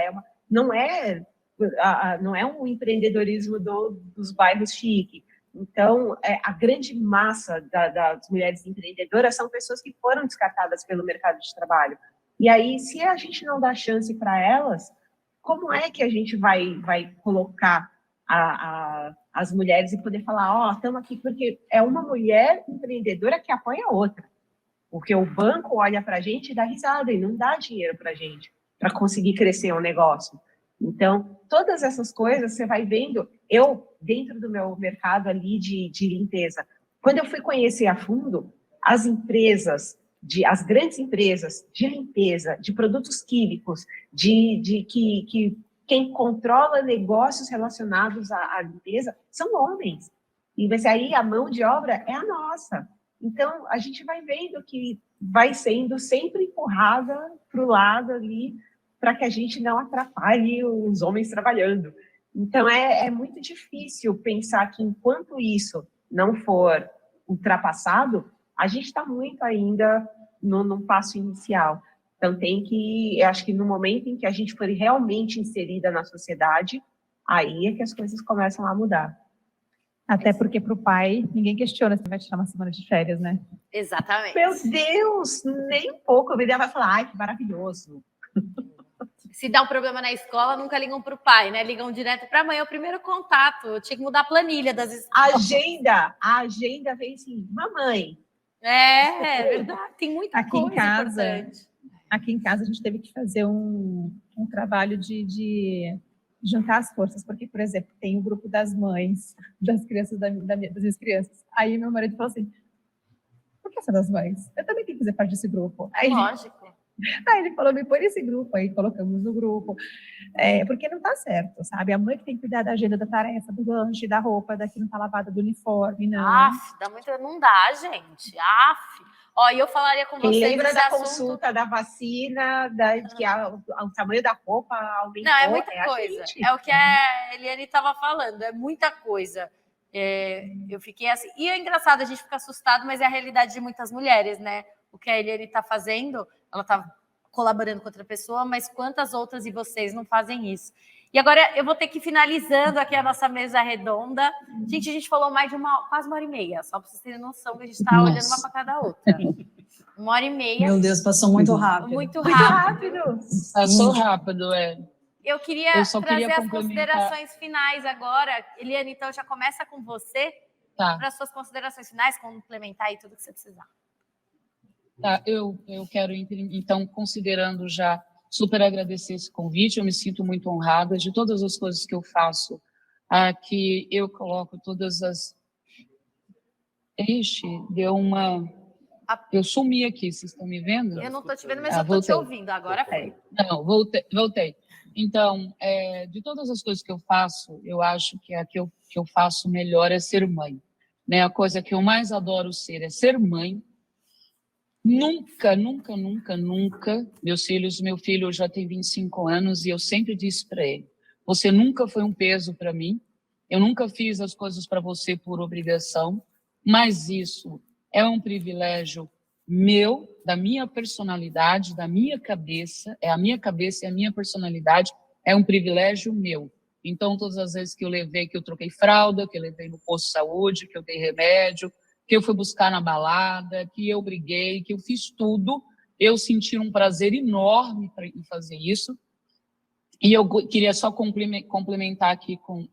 não é um empreendedorismo dos bairros chiques. Então, a grande massa das mulheres empreendedoras são pessoas que foram descartadas pelo mercado de trabalho. E aí, se a gente não dá chance para elas, como é que a gente vai colocar as mulheres e poder falar, estamos aqui porque é uma mulher empreendedora que apoia a outra. Porque o banco olha para a gente e dá risada e não dá dinheiro para a gente para conseguir crescer um negócio. Então, todas essas coisas você vai vendo. Eu, dentro do meu mercado ali de limpeza, quando eu fui conhecer a fundo, as grandes empresas de limpeza, de produtos químicos, que quem controla negócios relacionados à limpeza são homens. E aí a mão de obra é a nossa. Então, a gente vai vendo que vai sendo sempre empurrada para o lado ali, para que a gente não atrapalhe os homens trabalhando. Então, é muito difícil pensar que enquanto isso não for ultrapassado, a gente está muito ainda num passo inicial. Então, eu acho que no momento em que a gente for realmente inserida na sociedade, aí é que as coisas começam a mudar. Até porque para o pai, ninguém questiona se vai tirar uma semana de férias, né? Exatamente. Meu Deus, nem um pouco. A menina vai falar, ai, que maravilhoso. Se dá um problema na escola, nunca ligam para o pai, né? Ligam direto para a mãe, é o primeiro contato. Eu tinha que mudar a planilha das escolas. A agenda vem assim, mamãe. É verdade, tem muita Aqui coisa em casa, importante. Aqui em casa a gente teve que fazer um trabalho de juntar as forças, porque, por exemplo, tem o grupo das mães, das crianças, das minhas crianças. Aí meu marido falou assim, por que essa das mães? Eu também tenho que fazer parte desse grupo. Lógico. Aí ele falou, me põe nesse grupo, aí colocamos no grupo, porque não tá certo, sabe? A mãe que tem que cuidar da agenda, da tarefa, do lanche, da roupa, daqui não tá lavada, do uniforme, não. Não dá, gente. Ó, e eu falaria com vocês. Lembra da assunto... consulta da vacina, que o tamanho da roupa aumentou? Não, é muita coisa. É o que a Eliane estava falando, é muita coisa. Eu fiquei assim. E é engraçado, a gente fica assustado, mas é a realidade de muitas mulheres, né? O que a Eliane está fazendo, ela está colaborando com outra pessoa, mas quantas outras e vocês não fazem isso? E agora eu vou ter que ir finalizando aqui a nossa mesa redonda. Gente, a gente falou mais de quase uma hora e meia, só para vocês terem noção que a gente está olhando uma para cada outra. 1h30. Meu Deus, passou muito rápido. Muito rápido. Passou rápido, Eu queria trazer as considerações finais agora. Eliane, então já começa com você, para as suas considerações finais, complementar aí tudo que você precisar. Tá, eu quero, então, considerando já, super agradecer esse convite, eu me sinto muito honrada de todas as coisas que eu faço, que eu coloco todas as... Ixi, deu uma... Eu sumi aqui, vocês estão me vendo? Eu não estou te vendo, mas eu estou te ouvindo, agora foi. Não, voltei. Então, de todas as coisas que eu faço, eu acho que a que eu faço melhor é ser mãe. Né? A coisa que eu mais adoro ser é ser mãe. Nunca, meu filho já tem 25 anos e eu sempre disse para ele, você nunca foi um peso para mim, eu nunca fiz as coisas para você por obrigação, mas isso é um privilégio meu, da minha personalidade, da minha cabeça, é a minha cabeça e a minha personalidade, é um privilégio meu. Então, todas as vezes que eu levei, que eu troquei fralda, que eu levei no posto de saúde, que eu dei remédio, que eu fui buscar na balada, que eu briguei, que eu fiz tudo, eu senti um prazer enorme em fazer isso. E eu queria só complementar aqui com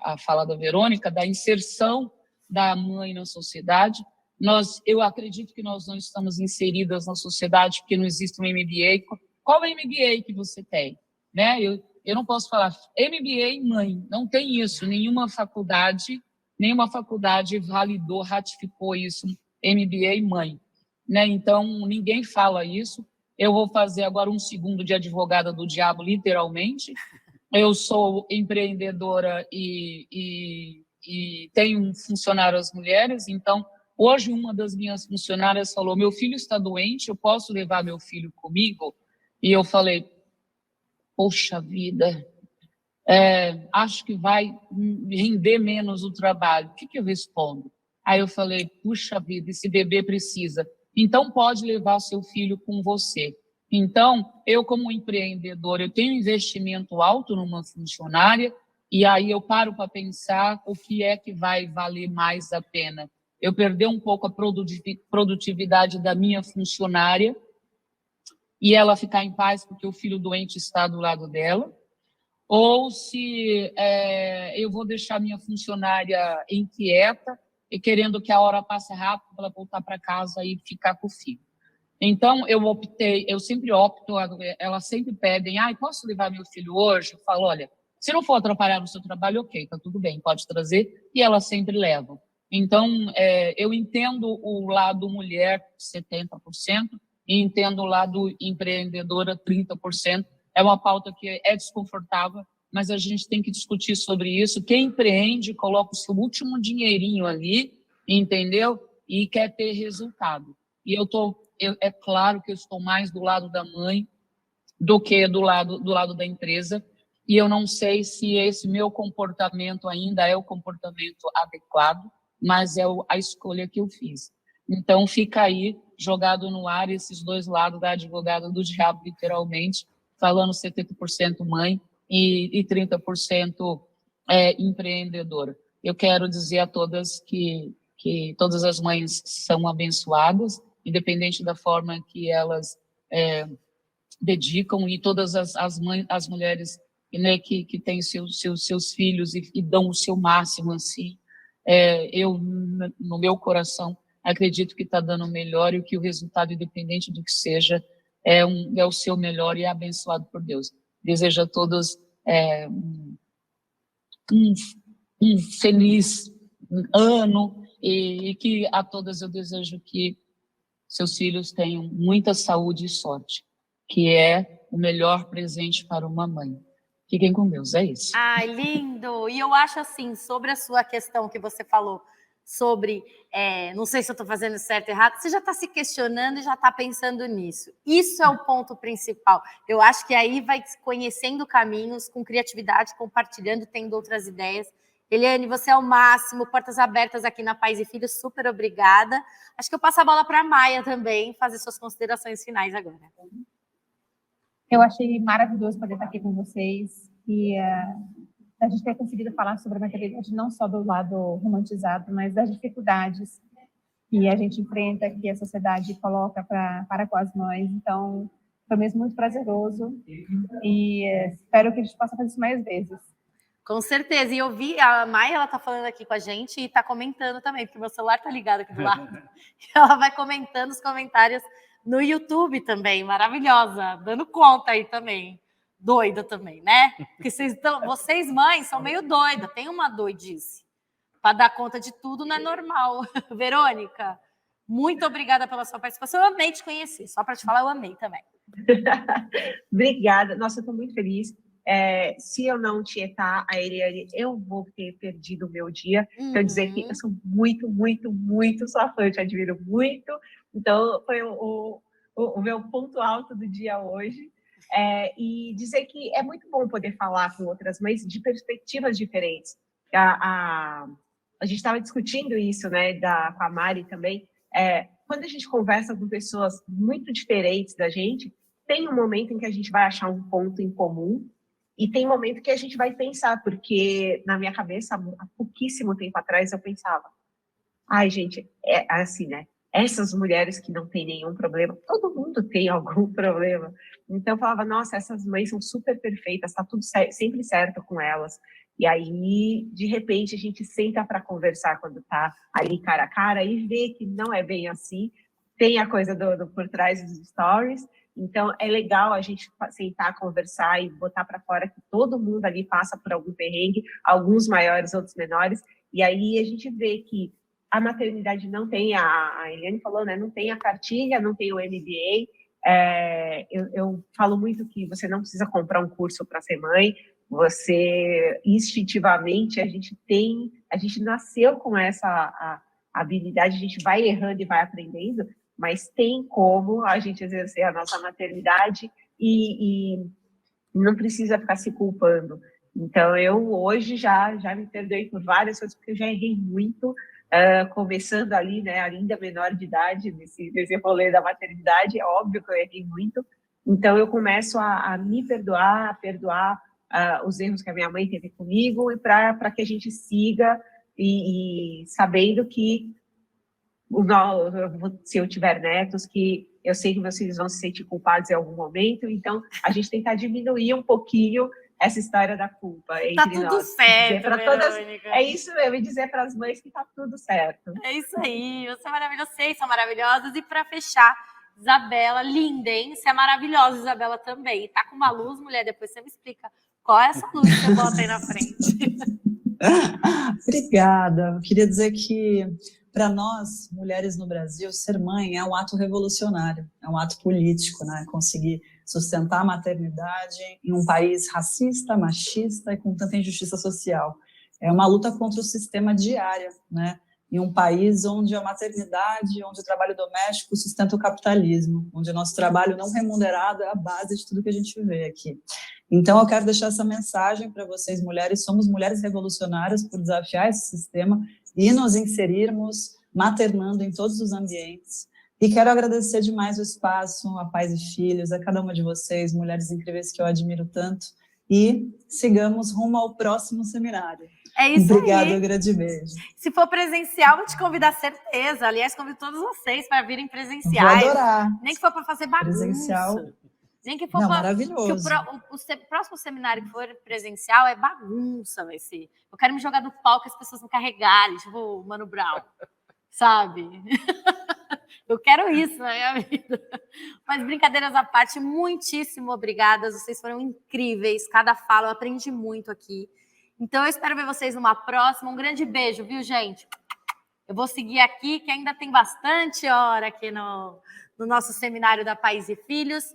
a fala da Verônica, da inserção da mãe na sociedade. Eu acredito que nós não estamos inseridas na sociedade porque não existe um MBA. Qual é o MBA que você tem? Né? Eu não posso falar MBA mãe, não tem isso, nenhuma faculdade validou, ratificou isso, MBA mãe, né? Então, ninguém fala isso. Eu vou fazer agora um segundo de advogada do diabo, literalmente. Eu sou empreendedora e tenho funcionárias mulheres, então, hoje uma das minhas funcionárias falou, meu filho está doente, eu posso levar meu filho comigo? E eu falei, poxa vida, acho que vai render menos o trabalho. O que eu respondo? Aí eu falei, puxa vida, esse bebê precisa. Então, pode levar seu filho com você. Então, eu como empreendedora, eu tenho um investimento alto numa funcionária e aí eu paro para pensar o que é que vai valer mais a pena. Eu perder um pouco a produtividade da minha funcionária e ela ficar em paz porque o filho doente está do lado dela, ou se eu vou deixar minha funcionária inquieta e querendo que a hora passe rápido para ela voltar para casa e ficar com o filho. Então, eu sempre opto, elas sempre pedem, posso levar meu filho hoje? Eu falo, olha, se não for atrapalhar no seu trabalho, ok, tá tudo bem, pode trazer, e elas sempre levam. Então, eu entendo o lado mulher, 70%, e entendo o lado empreendedora, 30%. É uma pauta que é desconfortável, mas a gente tem que discutir sobre isso. Quem empreende, coloca o seu último dinheirinho ali, entendeu? E quer ter resultado. E é claro que eu estou mais do lado da mãe do que do lado da empresa, e eu não sei se esse meu comportamento ainda é o comportamento adequado, mas é a escolha que eu fiz. Então, fica aí, jogado no ar, esses dois lados da advogada do diabo, literalmente, falando 70% mãe e 30% empreendedora. Eu quero dizer a todas que que todas as mães são abençoadas, independente da forma que elas dedicam, e todas as mulheres, né, que têm seus filhos e dão o seu máximo assim. Eu, no meu coração, acredito que está dando o melhor e que o resultado, independente do que seja, é o seu melhor e é abençoado por Deus. Desejo a todos um feliz ano e que a todas eu desejo que seus filhos tenham muita saúde e sorte, que é o melhor presente para uma mãe. Fiquem com Deus, é isso. Ai, lindo! E eu acho assim, sobre a sua questão que você falou, sobre, não sei se eu estou fazendo certo ou errado, você já está se questionando e já está pensando nisso. Isso é o ponto principal. Eu acho que aí vai conhecendo caminhos, com criatividade, compartilhando, tendo outras ideias. Eliane, você é o máximo, portas abertas aqui na Pais e Filhos, super obrigada. Acho que eu passo a bola para a Maia também, fazer suas considerações finais agora. Eu achei maravilhoso poder estar aqui com vocês e a gente ter conseguido falar sobre a maternidade não só do lado romantizado, mas das dificuldades que a gente enfrenta, que a sociedade coloca para com as mães. Então, foi mesmo muito prazeroso e espero que a gente possa fazer isso mais vezes. Com certeza. E eu vi, a Maia, ela tá falando aqui com a gente e tá comentando também, porque meu celular tá ligado aqui do lado. Ela vai comentando os comentários no YouTube também, maravilhosa, dando conta aí também. Doida também, né? Porque vocês mães são meio doidas, tem uma doidice. Para dar conta de tudo não é normal. Verônica, muito obrigada pela sua participação. Eu amei te conhecer, só para te falar, eu amei também. Obrigada, nossa, eu estou muito feliz. Se eu não tietar a Eliane, eu vou ter perdido o meu dia. Então, dizer que eu sou muito, muito, muito sua fã, te admiro muito. Então, foi o meu ponto alto do dia hoje. E dizer que é muito bom poder falar com outras mães de perspectivas diferentes. A gente estava discutindo isso, né, com a Mari também. Quando a gente conversa com pessoas muito diferentes da gente, tem um momento em que a gente vai achar um ponto em comum e tem um momento que a gente vai pensar, porque na minha cabeça, há pouquíssimo tempo atrás, eu pensava, ai, gente, é assim, né? Essas mulheres que não têm nenhum problema, todo mundo tem algum problema. Então, eu falava, nossa, essas mães são super perfeitas, tá tudo sempre certo com elas. E aí, de repente, a gente senta para conversar quando tá ali cara a cara e vê que não é bem assim. Tem a coisa do por trás dos stories. Então, é legal a gente sentar, conversar e botar para fora que todo mundo ali passa por algum perrengue, alguns maiores, outros menores. E aí a gente vê que a maternidade não tem, a Eliane falou, né, não tem a cartilha, não tem o MBA. Eu falo muito que você não precisa comprar um curso para ser mãe, você, instintivamente, a gente nasceu com essa habilidade, a gente vai errando e vai aprendendo, mas tem como a gente exercer a nossa maternidade e não precisa ficar se culpando. Então, eu hoje já me perdoei por várias coisas, porque eu já errei muito, começando ali, né, ainda menor de idade, nesse rolê da maternidade, é óbvio que eu errei muito. Então, eu começo a me perdoar, a perdoar os erros que a minha mãe teve comigo, e para que a gente siga e sabendo que se eu tiver netos, que eu sei que meus filhos vão se sentir culpados em algum momento, então a gente tentar diminuir um pouquinho essa história da culpa entre tá tudo nós. certo, Verônica. É isso mesmo, e dizer para as mães que tá tudo certo. É isso aí, você é maravilhosa, vocês são maravilhosas. E para fechar, Isabela, linda, hein? Você é maravilhosa, Isabela, também. Tá com uma luz, mulher, depois você me explica qual é essa luz que você bota aí na frente. Obrigada. Eu queria dizer que, para nós, mulheres no Brasil, ser mãe é um ato revolucionário, é um ato político, né? Conseguir sustentar a maternidade em um país racista, machista e com tanta injustiça social. É uma luta contra o sistema diária, né? Em um país onde a maternidade, onde o trabalho doméstico sustenta o capitalismo, onde o nosso trabalho não remunerado é a base de tudo que a gente vê aqui. Então, eu quero deixar essa mensagem para vocês, mulheres. Somos mulheres revolucionárias por desafiar esse sistema e nos inserirmos maternando em todos os ambientes. E quero agradecer demais o espaço, a Pais e Filhos, a cada uma de vocês, mulheres incríveis que eu admiro tanto. e sigamos rumo ao próximo seminário. É isso Obrigada, aí. um grande beijo. Se for presencial, vou te convidar, certeza. Aliás, convido todos vocês para virem Vou presenciais. adorar. Nem que for para fazer bagunça. Presencial. Nem que for Não, pra... maravilhoso. Que o próximo seminário que for presencial é bagunça, vai ser. Eu quero me jogar no palco e as pessoas me carregarem, tipo o Mano Brown, sabe? Eu quero isso na minha vida. Mas brincadeiras à parte, muitíssimo obrigadas. Vocês foram incríveis. Cada fala, eu aprendi muito aqui. Então, eu espero ver vocês numa próxima. Um grande beijo, viu, gente? Eu vou seguir aqui, que ainda tem bastante hora aqui no nosso seminário da Pais e Filhos.